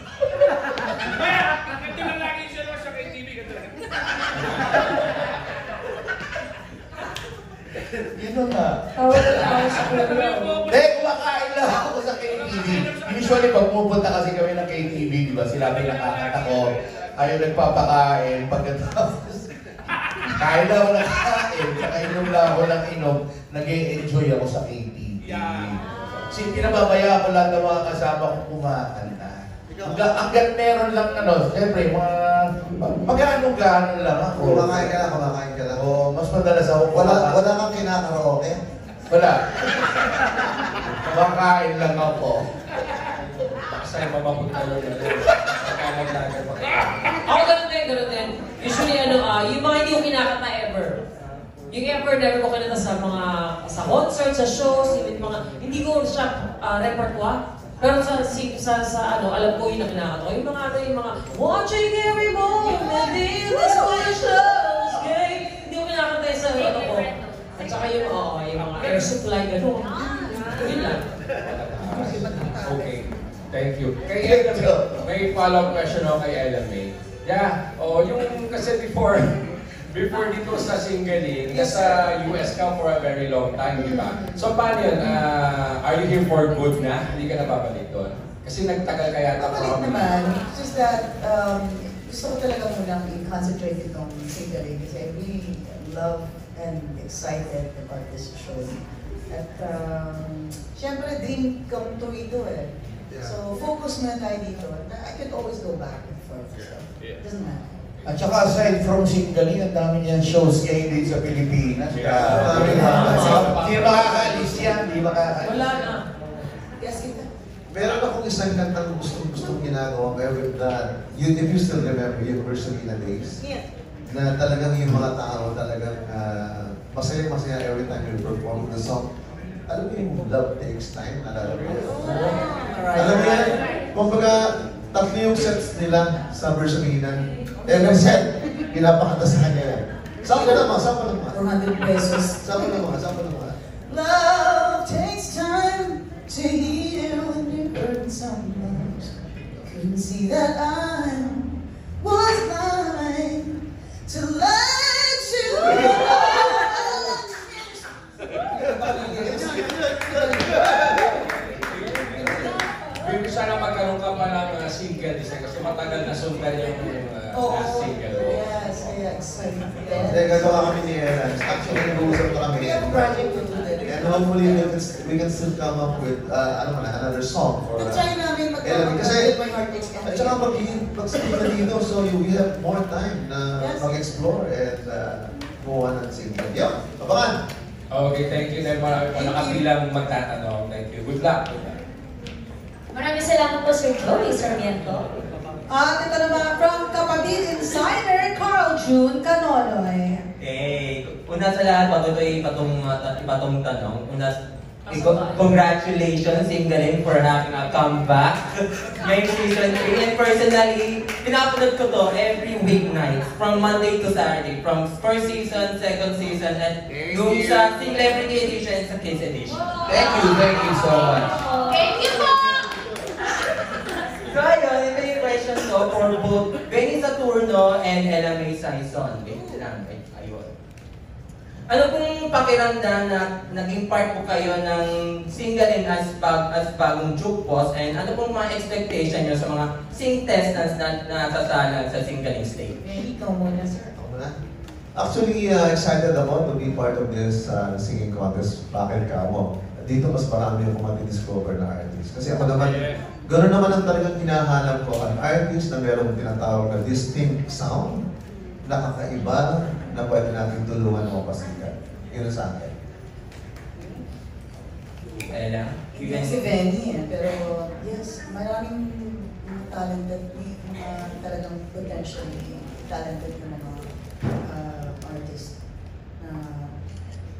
Kaya, ito lang lagi siya sa KTV. Yun na nga. Tawa na tawa sa kuya. Kumakain lang ako sa KTV. Usually, pag pupunta kasi kami ng KTV, di ba, sila may nakakata ko, ayaw nagpapakain, pagkatapos, kain na ako ng kain, saka inom lang ako ng inom, nag-e-enjoy ako sa KTV. Kasi pinababaya ko lahat ng mga kasama ko kumakanta. Hanggang meron lang, siyempre, mag-ano-gano lang ako. Kumakain ka lang. Oo, mas madalas ako. Wala kang kinakaraoke? Wala. Kumakain lang ako. Sa'yo mapapunta yun. Ako ganun din. Usually, yung mga hindi ko kinakanta ever. Yung ever, never ko kinanta sa concert, sa shows, yung mga, hindi ko siya repertoire. Pero alam ko yung kinakanta ko. Yung mga, watching every moment, this way shows, okay? Hindi ko kinakanta sa ko. At saka yung mga air supply, gano'n. Yun lang. Okay. Thank you. Kay Ella May, may follow-up question ako kay Ella May. Yeah, yung kasi before dito sa Singaling, nasa US ka for a very long time, di ba? So paano yun? Are you here for good na? Hindi ka na babalik doon? Kasi nagtagal ka yata. Babalik naman. It's just that, gusto ko talaga munang i-concentrate itong Singaling kasi I really love and excited about this show. At syempre, dream come true ito eh. So, focus muna tayo dito. I can always go back and forth. So, it doesn't matter. At saka aside from Singaling, ang dami niyang shows ngayon din sa Pilipinas. Hindi makakaalis yan, hindi makakaalis. Wala na. Yes, kita. Meron akong isang kantang gustong ginagawa ngayon with if you still remember yung Versalina days. Yeah. Na talagang yung mga tao talagang masaya every time you perform the song. Alam mo yung Love Takes Time? Alam mo yan? Alam mo yan? Kumbaga, tatlo yung sets nila sa Versalina. Every set, pinapakanta sa kanya yan. Saan ko naman? 400 pesos. Saan ko naman? Love takes time to heal when you're hurting someone. Couldn't see that I was blind to let you go. Baby, sana magkaroon ka pa ng single design kasi matagal na sundan yung last single. Yes, I excited. Hindi, gagawa kami ni Eran. Actually, nag-uusap pa kami. We have a project to do that. And hopefully, we can still come up with another song for Try namin Eran. Kasi, at saka mag-speak na dito, so we have more time na mag-explore and gumawa ng single. Yun, abangan! Okay, thank you. Dahil marami pa nakapilang magtatanong. Thank you. Good luck. Maraming salamat po, Sir Joey Sarmiento. At ito naman from Kapatid Insider, Carl June Canonoy. Una sa lahat, bago ito ipatong tanong, congratulations, Singaling, for having a comeback. Ngayong season 3. And personally, pinapanood ko to every weeknight, from Monday to Saturday, from first season, second season, and yung sa Celebrity Edition sa Kids Edition. Thank you so much. Thank you po! So ayun, ito yung question ko for both Benny Saturno and Ella May Saison. Ayun. Ano pong pakiramdam na naging part po kayo ng Singaling as bagong jukebox, and ano pong mga expectation nyo sa mga sing-testants na nasasalang sa Singaling stage? Ikaw muna, sir. Actually, excited ako to be part of this singing contest. Bakit ka mo? Dito mas marami akong mati-discover na artist. Kasi ako naman, gano'n naman ang talagang hinahanap ko. An artist na merong tinatawag na distinct sound, nakakaiba, na pwede natin tulungan mo pasikat. Yun sa akin. Ella? Si Benny pero yes, maraming talented, talagang potentially talented na mga artist.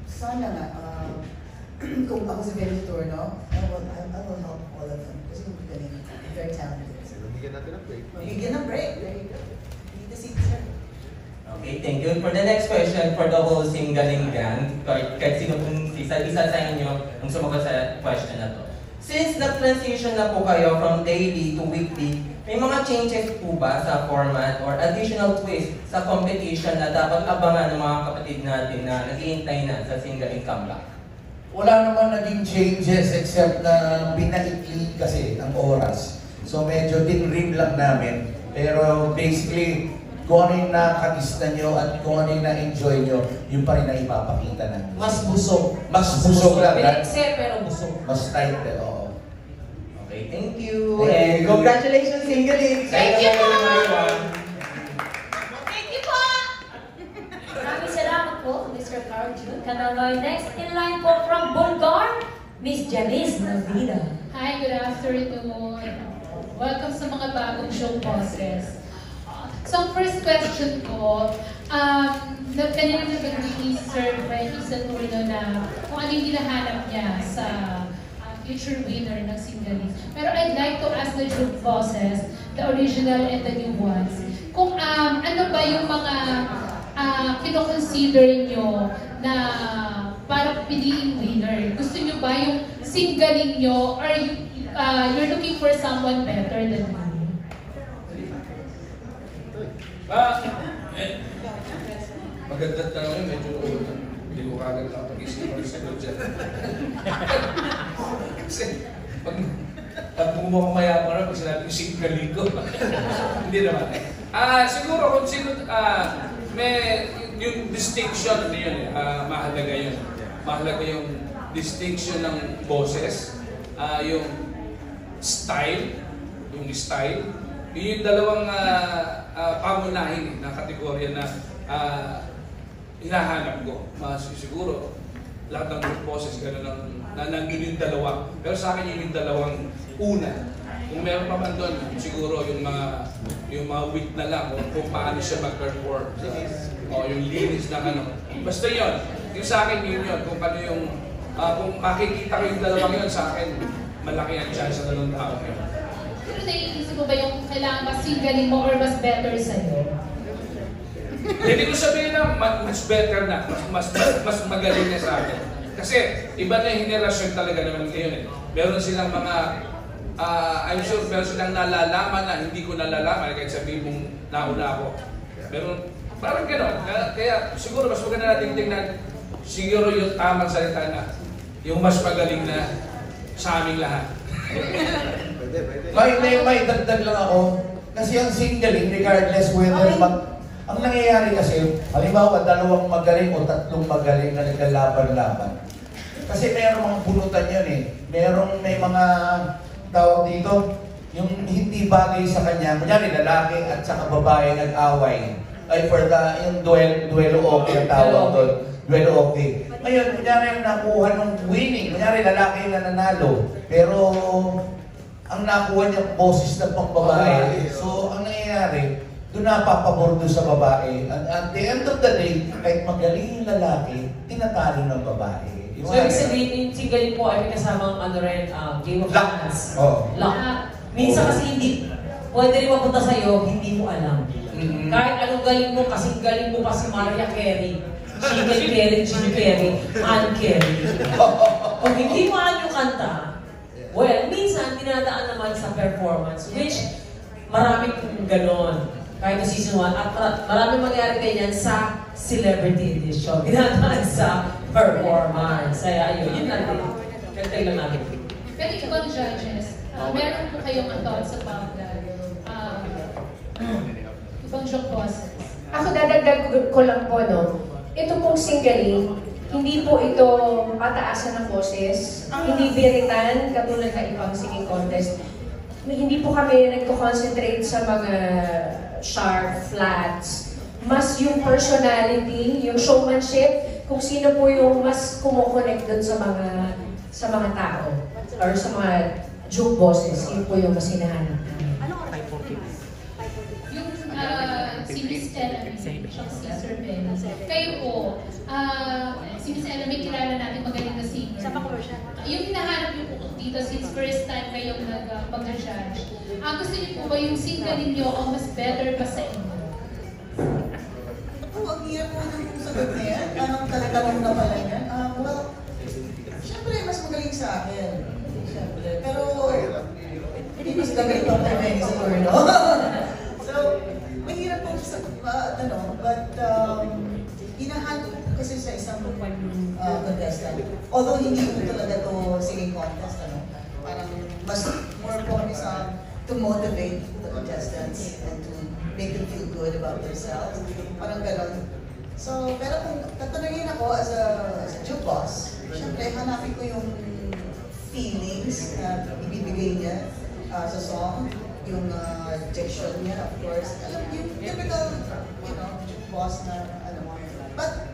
Sana nga, kung ako si Benny Saturno, I will help all of them kasi galing, very talented. Bigyan natin ng break. Bigyan ng break. There you go. Need to see this sir. Okay, thank you. For the next question, for the whole Singaling gang, kahit sino pong isa sa inyo ang sumagot sa question na to. Since nag-transition na po kayo from daily to weekly, may mga changes po ba sa format or additional twist sa competition na dapat abangan ng mga kapatid natin na naghihintay na sa Singaling comeback? Wala naman naging changes except na pinaikli kasi ang oras. So medyo din-rim lang namin. Pero basically, kung ano yung nakakagista nyo at kung ano yung na-enjoy nyo, yun pa rin na ipapakita namin. Mas busog. Mas busog lang. Pinakse pero busog. Mas tight eh, oo. Okay, thank you. And congratulations, Singaling! Thank you po! everyone. Thank you po! Maraming salamat po, Mr. Carl June. Kanaway, next in line po from Bulgar, Miss Janice Navida. Hi, good afternoon. Welcome sa mga bagong show bosses. So, ang first question ko, kanina nabanggit ni Sir Benny Saturno na kung ano yung hinahanap niya sa future winner ng Singaling. Pero I'd like to ask the group bosses, the original and the new ones, kung ano ba yung mga kino-consider nyo na para piliin winner? Gusto nyo ba yung Singaling nyo or you're looking for someone better than you? Magandang tanong yun, medyo hindi ko kagad lang pag-isipan sa dyan. Kasi pag bumukhang mayaman na, pag sinabi yung Singaling ko. Hindi naman. Siguro kung sino, may yung distinction na yun, mahalaga yun. Mahalaga yung distinction ng boses, yung style, yung dalawang pamunahin na kategorya na hinahanap ko. Siguro, lahat ng group boses, gano'n nandun yung dalawa. Pero sa akin yung dalawang una. Kung meron pa man doon, siguro yung mga weak na lang, o kung paano siya mag-perform. O yung linis ng ano. Basta yun. Yung sa akin yun. Kung paano yung, kung makikita ko yung dalawang yun sa akin, malaki ang chance sa dalawang tao yun. Pero naiisip mo ba yung kailangan mas Singaling mo or mas better sa'yo? Hindi ko sabihin na mas better na, mas magaling na sa akin. Kasi iba na yung henerasyon talaga naman ngayon eh. Meron silang mga, I'm sure meron silang nalalaman na hindi ko nalalaman kahit sabihin mong nauna ako. Pero parang gano'n. Kaya siguro mas maganda natin tingnan siguro yung tamang salita na yung mas magaling na sa aming lahat. May dagdag lang ako. Kasi ang Singaling, regardless whether ang nangyayari kasi, halimbawa, 2 magaling o 3 magaling na naglalaban-laban. Kasi mayroong mga bunutan yun eh. May mga tawag dito, yung hindi bagay sa kanya. Kunyari, lalaki at saka babae nag-away. Ay, for yung duelo okay ang tawag doon. Duelo okay. Ngayon, kunyari yung nakuha ng winning. Kunyari, lalaki yung nananalo. Pero, ang nakuha niya boses na pang babae. So, ang nangyayari, doon napapabor doon sa babae. At the end of the day, kahit magaling yung lalaki, tinatalo ng babae. So, ibig sabihin, yung Singaling po ay may kasamang Game of Thrones. Lock. Minsan kasi hindi, pwede rin mapunta sa'yo, hindi mo alam. Kahit anong galing mo, kasing galing mo pa si Mariah Carey, Jim Carey, Ann Carey. Kung hindi mo alam yung kanta, well, minsan dinadaan naman sa performance, which maraming ganon. Kahit na season 1, at maraming mangyari ganyan sa celebrity edition. Dinadaan sa performance. Kaya yun lang din. Kantay lang natin. Pero ibang judges, meron po kayong thoughts about that? Ibang show bosses. Ako dadagdag ko lang po, no? Ito pong Singaling, hindi po ito pataasan ng boses, hindi biritan katulad ng ibang singing contest. Hindi po kami nagko-concentrate sa mga sharp, flats. Mas yung personality, yung showmanship, kung sino po yung mas kumokonect dun sa mga tao or sa mga joke bosses, yun po yung mas hinahanap namin. Yung si Miss Ella, si Sir Ben, kayo po, si Miss Ella may kilala natin magaling na singer. Yung hinahanap yung dito since first time kayong mag-judge. Gusto niyo po ba yung Singaling niyo o mas better pa sa inyo? Ang hirap po ng sagot na yan. Anong talagang na pala yan? Well, syempre mas magaling sa akin. Syempre. Pero, hindi mas magaling pa kay Benny Saturno. So, mahirap po sa but hinahanap ko kasi sa isang contestant myself. Although hindi ko talaga to singing contest, ano, parang mas more po kami sa to motivate the contestants and to make them feel good about themselves. Parang ganon. So, pero kung tatanungin ako as a juke boss, syempre hanapin ko yung feelings na ibibigay niya sa song, yung diction niya, of course. Alam mo, yung typical, you know, juke boss na, ano mo. But,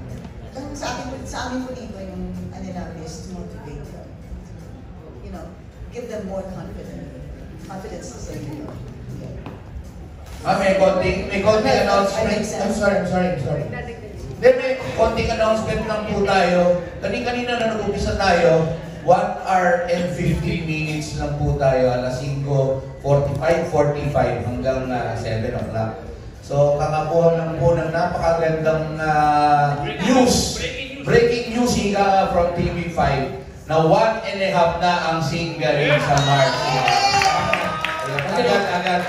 sa amin po dito, yung ano namin is to motivate them. You know, give them more confidence sa sarili. May konting announcement. I'm sorry. Then may konting announcement lang po tayo. Kanina na nag-umpisa tayo, 1 hour and 15 minutes lang po tayo, alas 5:45 hanggang 7 o'clock. So kakakuha lang po ng napakagandang breaking news from TV5 na 1.5 na ang single sa March. Agad.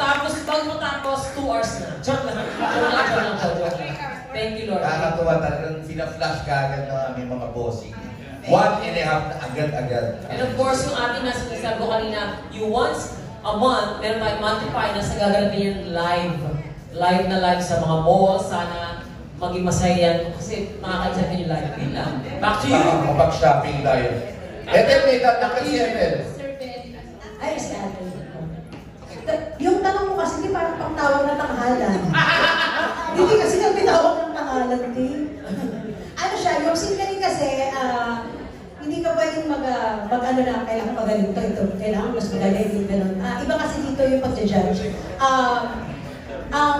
Bago matapos, 2 hours na. Joke lang. Thank you, Lord. Nakakatuwa talagang fina-flash ka agad ng aming mga bossing. 1.5 na agad. And of course, yung ating nasa sinasabi ko kanina, yung once a month, meron tayong monthly finance na gaganapin yung live. Live na live sa mga malls. Sana maging masaya yan. Kasi makaka-excited yung live. Yun lang. Back to you. Kapag-shopping tayo. Ethel, may tatanggal si Ethel. Ay, si Ethel. Yung tanong mo kasi, di parang pangtawag na tanghalan. Hindi kasi kami tawag ng tanghalan, di. Ano siya, yung singling kasi, hindi ka pwedeng mag-ano na, kailangan magaling ito, kailangan mas magaling, gano'n. Iba kasi dito yung pag-judge.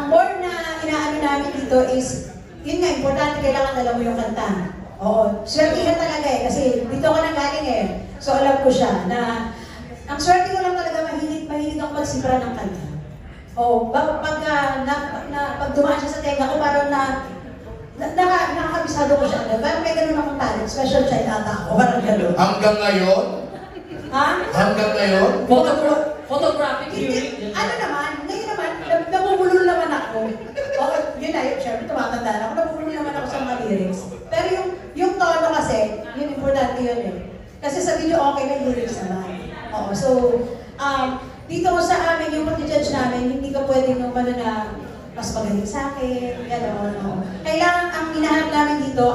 More na inaano namin dito is, yun nga, importante kailangan alam mo yung kanta. Oo, swerte ka talaga eh, kasi dito ka nang galing eh. So alam ko siya na, ang swerte ko lang talaga mahilig akong magsipra ng kanta. O, pag dumaan siya sa tenga ko, parang nakakabisado ko siya. Parang may ganun akong talent, special child ata ako, parang ganun. Hanggang ngayon? Ha? Hanggang ngayon? Photographic viewing? Ano naman, ngayon naman, nabubulol naman ako. O, yun na, syempre, tumatanda na ako, nabubulol naman ako sa mga lyrics. Pero yung tono kasi, yun importante yun eh. Kasi sa video okay na lyrics naman. Oo, so, dito sa amin, yung pag-judge namin, hindi ka pwede nung ano na mas magaling sa akin, gano'n, no. Kailangan, ang hinahanap namin dito,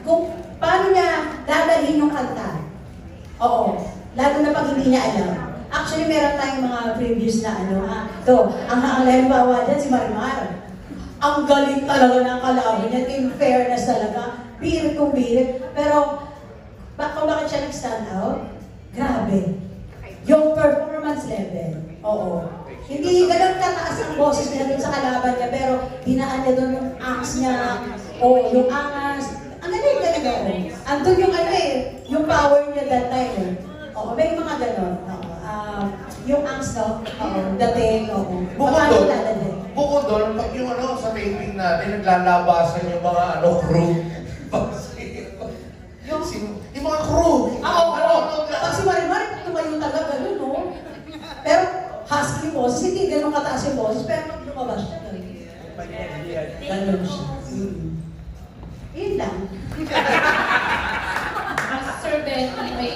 kung paano niya dadalhin yung kanta. Oo, lalo na pag hindi niya alam. Actually, meron tayong mga previews na ano, ang halimbawa dyan, si Marimar. Ang galing talaga ng kalaban niya, in fairness talaga, birit kung birit. Pero, kung bakit siya nag-stand out? Grabe. Yung performance level. Oo. Hindi ganun kataas ang boses niya dun sa kalaban niya, pero dinaan niya dun yung angst niya, o yung angas. Ang galing talaga. Andun yung ano eh, yung power niya that time eh. Oo, may mga ganun. Yung angst, no? Oo, dating, oo. Bukod doon, pag yung sa taping natin, naglalabasan yung mga crew. Yung mga crew! Pag si Marimar, tumayo talaga, gano'n, no? Pero, husky yung boses, hindi gano'n kataas yung boses, pero pag lumabas siya, gano'n siya. Yun lang. Sir Benny, may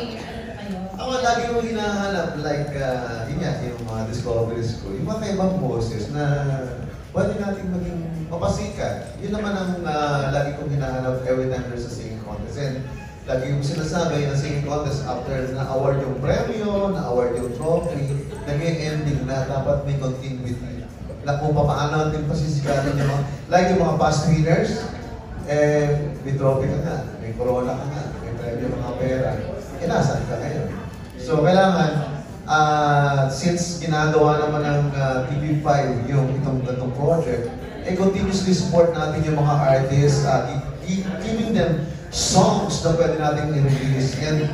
ano? Ako lagi mo hinahanap, like, yun nga, yung mga discoveries ko, yung mga kaibang boses na pwede natin maging mapasikat. Yun naman ang lagi kong hinahanap every time there's a singing contest. And lagi yung sinasabi na singing contest after na-award yung premyo, na-award yung trophy, naging ending na dapat may continuity. Na kung paano natin pasisikatan yung mga, like yung mga past winners, may trophy ka na, may corona ka na, may premyo mga pera. Nasan ka ngayon? So kailangan, since ginagawa naman ng TV5 yung itong project, continuously support natin yung mga artists, giving them songs na pwede natin i-release. And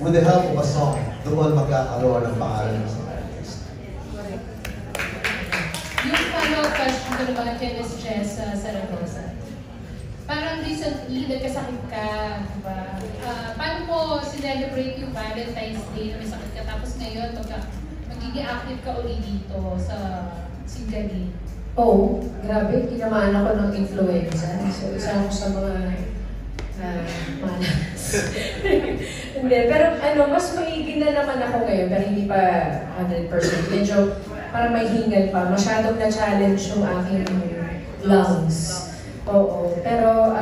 with the help of a song, doon magkakaroon ng pangalan ng mga artist. Yung follow-up question ko naman kay Ms. Jess Zaragoza. Parang recently, nagkasakit ka, diba? Paano mo sinelebrate yung Valentine's Day na may sakit ka? Tapos ngayon, magiging active ka ulit dito sa Singali. Oh, grabe, tinamaan ako ng influenza. So, isa ako sa mga malas. Hindi, pero mas maigi na naman ako ngayon, pero hindi pa 100%. Medyo parang may hingal pa. Masyadong na-challenge yung aking lungs. Oo, pero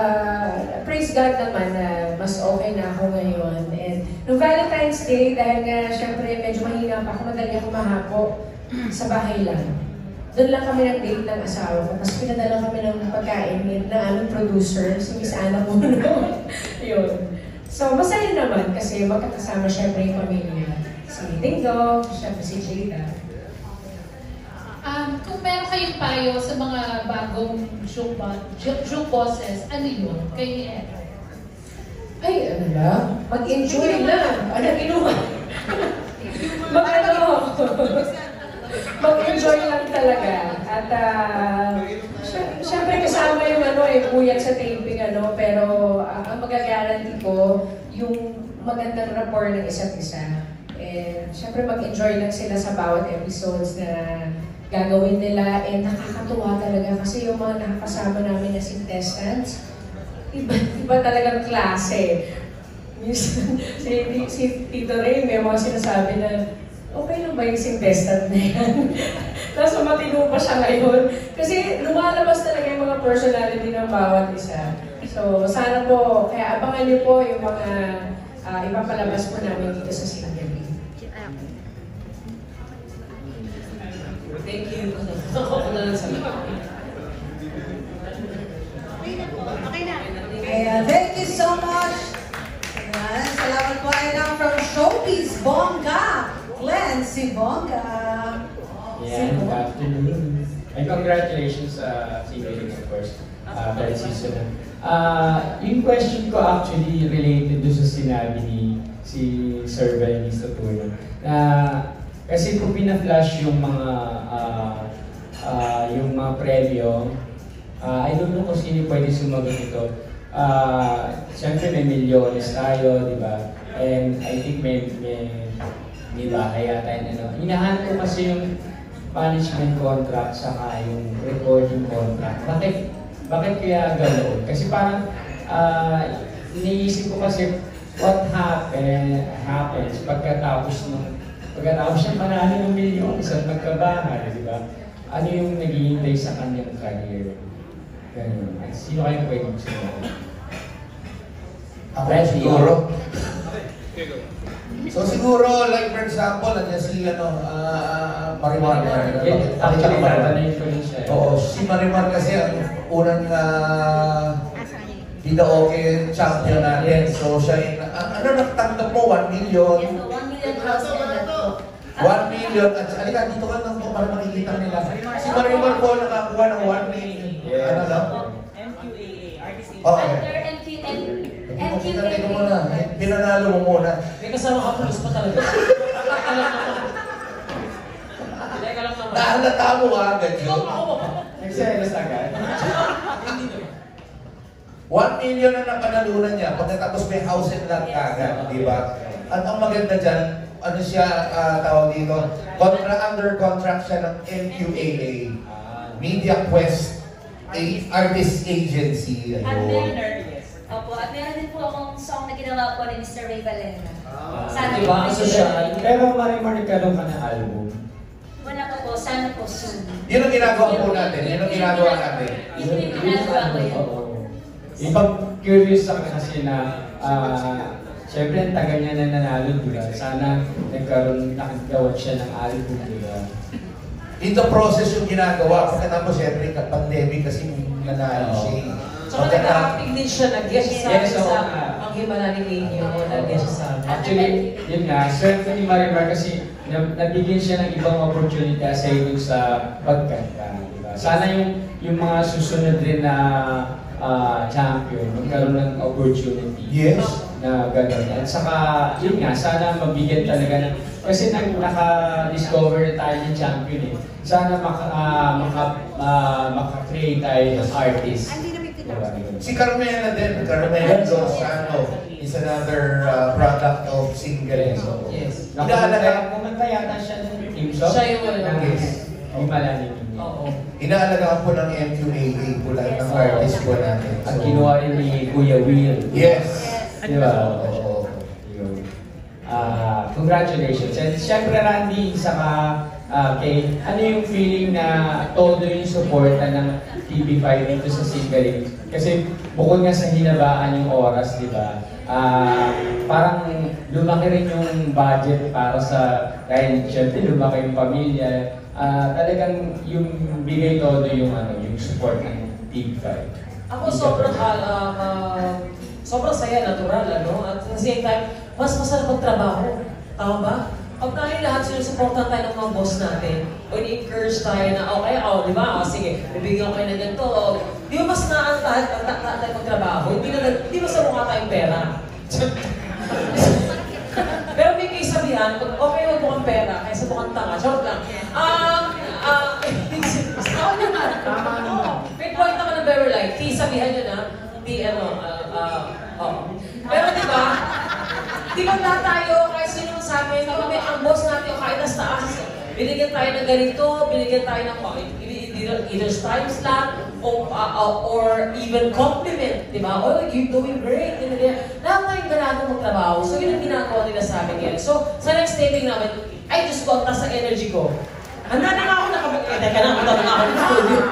praise God naman na mas okay na ako ngayon. And noong Valentine's Day, dahil nga syempre medyo mahina pa ako, madali ako mahapo sa bahay lang. Doon lang kami nag-date ng asawa ko. Tapos pinadala kami ng pagkain ng aming producer, si Miss Ana Puno. Yun. So, masaya naman kasi magkakasama syempre yung pamilya. Si Dingdong, syempre si Jada. Kung meron kayong payo sa mga bagong show bosses, ano yun? Kayo ni Ed? Ay, ano lang? Mag-enjoy lang. Ano ginawa? Mag-enjoy lang talaga. At syempre kasama yung puyat sa taping pero ang magagaranti ko yung magandang rapport ng isa't isa. And syempre mag-enjoy lang sila sa bawat episodes na gagawin nila. And nakakatuwa talaga kasi yung mga nakakasama namin na contestants, iba talagang klase. Si Tito Ray, may mga sinasabi na okay lang ba yung contestant na yan? Tapos matino pa siya ngayon. Kasi lumalabas talaga yung mga personality ng bawat isa. So sana po, kaya abangan niyo po yung mga ipapalabas po namin dito sa Single. Thank you. Ako na lang sa Thank you so much. Ayan, salamat po ay lang from Showbiz Bongga. Glenn, si Bongga. Yeah, good afternoon. And congratulations sa Single, of course, third season. Yung question ko actually related doon sa sinabi ni si Sir Benny Saturno. Kasi kung pina-flash yung mga preview, I don't know kung sino pwede sumagot ito. Siyempre may milyones tayo, di ba? And I think may bahay yata yun. Hinahanap ko kasi yung management contract saka yung recording contract. Bakit kaya gano'n? Kasi parang iniisip ko kasi what happens pagkatapos siya manalo ng milyones at magkabahay, di ba? Ano yung naghihintay sa kanyang career? Ganun. Sino kayo pwede magsimula? Ako siguro. So siguro, like for example, nandiyan si Marimar. Actually, tatanungin ko rin siya. Oo, si Marimar kasi ang unang Bidaoke champion natin. So siya yung, nagtanggap mo? 1 million? Yes, 1 million plus and that po. 1 million. At alika, dito ka lang po para makikita nila. Si Marimar po nakakuha ng 1 million. Ano lang? MQAA, RTC. Okay. MQAA. Ito muna. Pinanalo mo muna. May kasama ka plus pa talaga. Nahalata mo agad yun. Nagselos agad. 1 million na napanalunan niya pagkatapos may house and lot kagad, di ba? At ang maganda dyan, ano siya tawag dito? Under contract siya ng MQAA, Media Quest, artist agency. At meron din po akong song na ginawa po ni Mr. Ray Valera. Sana Diba? po. Social. Pero Marimar, nagkaroon ka ng album. Wala pa po, sana po soon. Yun ang ginagawa po natin. Yun ang ginagawa natin. Yun yung ginagawa ko yun. Ipag-curious ako kasi na siyempre ang tagal niya na nanalo, diba? Sana nakagawa siya ng album, diba? Ito process yung ginagawa. Pagkatapos siyempre, pandemic kasi nanalo siya. Saka nag-acting din siya, nag-guest sa amin sa Panghimala ni Ninyo, nag-guest sa amin. Actually, yun nga, swerte ni Marimar kasi nabigyan siya ng ibang opportunity aside dun sa pagkanta, diba? Sana yung mga susunod rin na champion, magkaroon ng opportunity. Yes. Na gano'n. At saka, yun nga, sana mabigyan talaga ng... Kasi naka-discover tayo ng champion eh. Sana maka-create tayo ng artist. Si Carmela din, Carmela Lozano is another product of Single. Yes. Kumanta yata siya ng team song. Siya yung Himala ni Ninyo. Inaalagaan po ng MQAA po lahat ng artist po natin. At kinuha rin ni Kuya Will. Yes! Di ba? Oo. Congratulations. And syempre Randy, saka kay, ano yung feeling na todo yung suporta ng TV5 dito sa Singaling? Kasi bukod nga sa hinabaan yung oras, di ba? Parang lumaki rin yung budget para sa, dahil syempre lumaki yung pamilya. Talagang yung bigay todo yung support ng TV5. Ako sobrang saya, natural, At at the same time, mas masarap magtrabaho. Tama ba? Pag tayo lahat sinusuportan tayo ng mga boss natin, o in-encourage tayo na, okay, di ba? Sige, bibigyan ko kayo ng ganito. Di ba mas naantahan tayo magtrabaho? Hindi ba sa mukha tayong pera? Pero may kaisabihan, okay, wag mukhang pera, kaysa mukhang tanga. Joke lang. Ako naman. May point naman ng very life. Kaisabihan yun Pero di ba lahat tayo, kahit sino sa amin, may ang boss natin, kahit nasa taas, binigyan tayo ng ganito, binigyan tayo ng either times lang, or even compliment, di ba? Oh, you're doing great, lahat tayong ganado magtrabaho. So yun ang ginagawa nila sa amin ngayon. So sa next taping namin, ay Diyos ko, taas sa energy ko. Handa na nga ako teka na, handa na ako ng studio.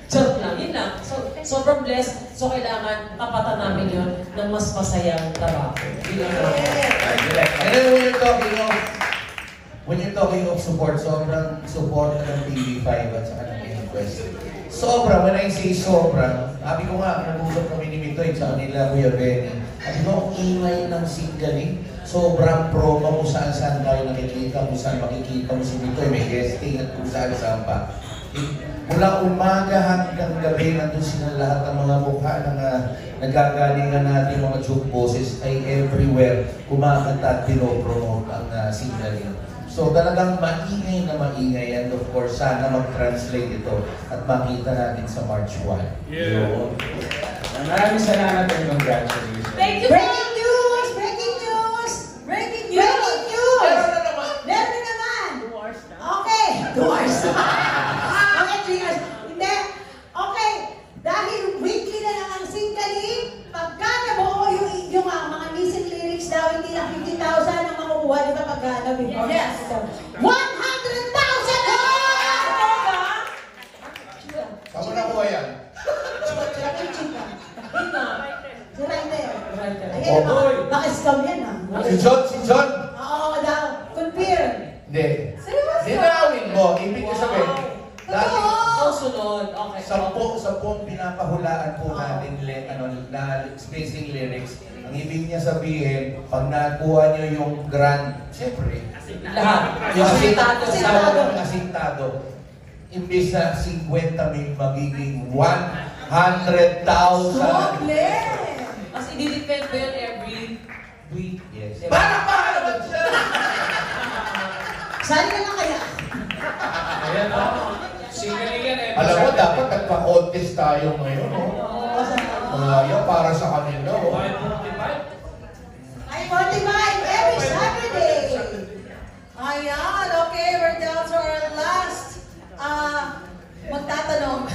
Joke lang, yun lang. So, sobrang blessed. So, kailangan tapatan namin yun ng mas masayang trabaho. And then when you're talking of support, sobrang support ng TV5 at saka ng Inquest. Sobra, when I say sobra, sabi ko nga, nag-usap kami ni Mitoy sa kanila, Kuya Benny. Sabi ko, ang ingay ng Singaling. Sobrang promo kung saan tayo nakikita, kung saan makikita mo si Mitoy, may guesting at kung saan pa. Mula umaga hanggang gabi, nandun sila lahat ng mga mukha ng nagagalingan natin mga joke boses ay everywhere kumakanta at pinopromote ang Singaling. So talagang maingay na maingay, and of course sana mag-translate ito at makita natin sa March 1. Yeah. Maraming salamat and congratulations. Thank you. Breaking news! Breaking news! Breaking news! Breaking news! Meron naman! Okay, 2 hours na. Okay, 3 hours. Hindi. Okay, dahil weekly na lang ang Singaling, pagka nabuo yung mga missing lyrics daw, hindi lang 50,000 ang makukuha, di ba pagka before? Yes. 100,000! Saan mo nakuha yan? Naka-scam yan Si John? Oo daw. Confirm. Hindi. Dinawin mo. Ibig ko sabihin. Dati, sunod. Okay. Sampung pinapahulaan po natin na spacing lyrics. Ang ibig niya sabihin, pag nakuha niyo yung grand, siyempre, lahat. Yung asintado. Imbis na 50,000 magiging 100,000. Mas i-depend ko yun every week. Yes. Para ba siya? Saan ka na kaya? Ayan o. Singaling yan eh. Alam mo, dapat nagpa-contest tayo ngayon. Yan para sa kanila. 5:45 every Saturday. Ayan, okay, we're down to our last magtatanong.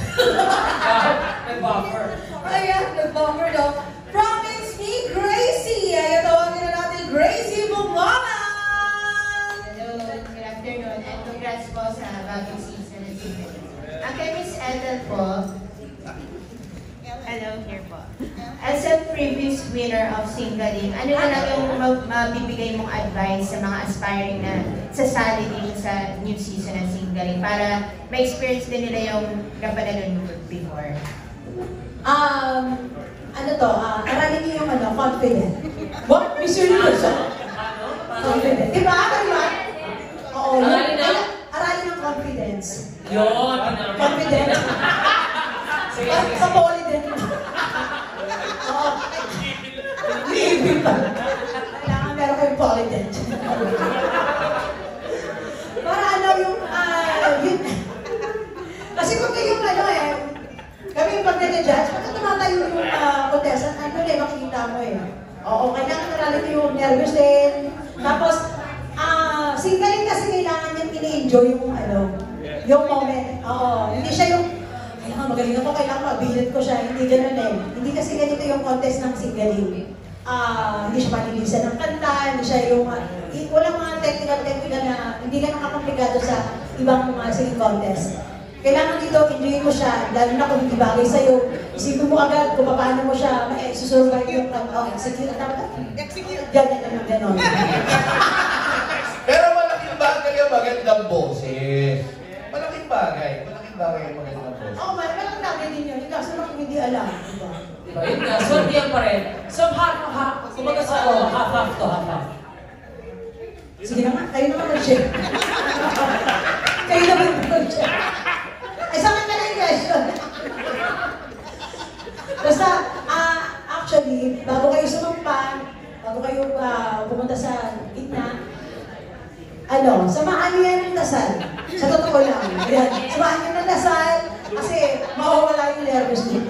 Nag-buffer. Ayan, nag-buffer daw. Promise me, Gracie! Ayan, tawagin na natin Gracie Bumanan! Hello, good afternoon, and congrats po sa bagong season ng Singaling. Ang kay Miss Ethel po, hello, here po. As a previous winner of Singaling, ano na lang yung mabibigay mong advice sa mga aspiring na sasali dito sa new season ng Singaling para ma-experience din nila yung napanalan mo before? Aralin niyo yung confident. What? Mr. Universe? Confident. Diba? Oo. Aralin ng confidence. Yun. Confidence. Kapoli din. Oo. Libre pa. Kailangan meron kayong confidence. Para yung, kasi kung kayong kami pag nag-judge, pagka tumatayo yung contestant, makikita mo Oo, kailangan naralito yung nervous din. Tapos, Singaling kasi kailangan niyang ini-enjoy yung Yung moment. Oo. Hindi siya yung, ay, magaling ako, kailangan mabilid ko siya. Hindi ganun eh. Hindi kasi ganito yung contest ng singgaling. Hindi siya manilisan ng kanta, hindi siya yung, walang mga technical na, hindi ganun kakomplikado sa ibang singing contest. Kailangan dito, enjoyin mo siya, lalo na kung hindi bagay sa'yo. Isipin mo agad kung paano mo siya susurvive yung execute. Execute. Ganyan. Pero malaking bagay ang magandang boses. Malaking bagay ang magandang boses. Oo, malaking bagay din yun. Kaso lang kung hindi alam. Diba? Yun nga, so diyan pa rin. So half, kumaga sa half to half. Sige naman, kayo naman mag-share. Kayo naman mag-share. Ay, sa akin na lang yung question. Basta, actually, bago kayo sumampan, bago kayo pumunta sa gitna, samahan niyo yan ng dasal. Sa totoo lang. Ayan, samahan niyo ng dasal kasi mawawala yung nervous niyo.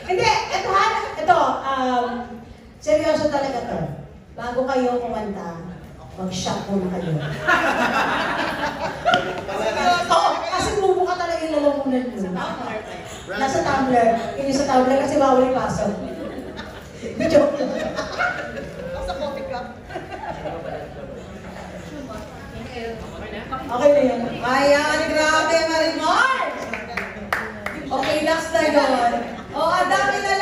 Hindi, ito, seryoso talaga to. Bago kayo kumanta, mag-shop muna kayo. Kasi bubuka talaga yung lalamunan mo. Nasa tumbler. Hindi sa tumbler kasi bawal yung pasok. Joke lang. Sa coffee cup. Okay na yan. Ayan, grabe, Marimar! Okay, last na yun. Ang dami na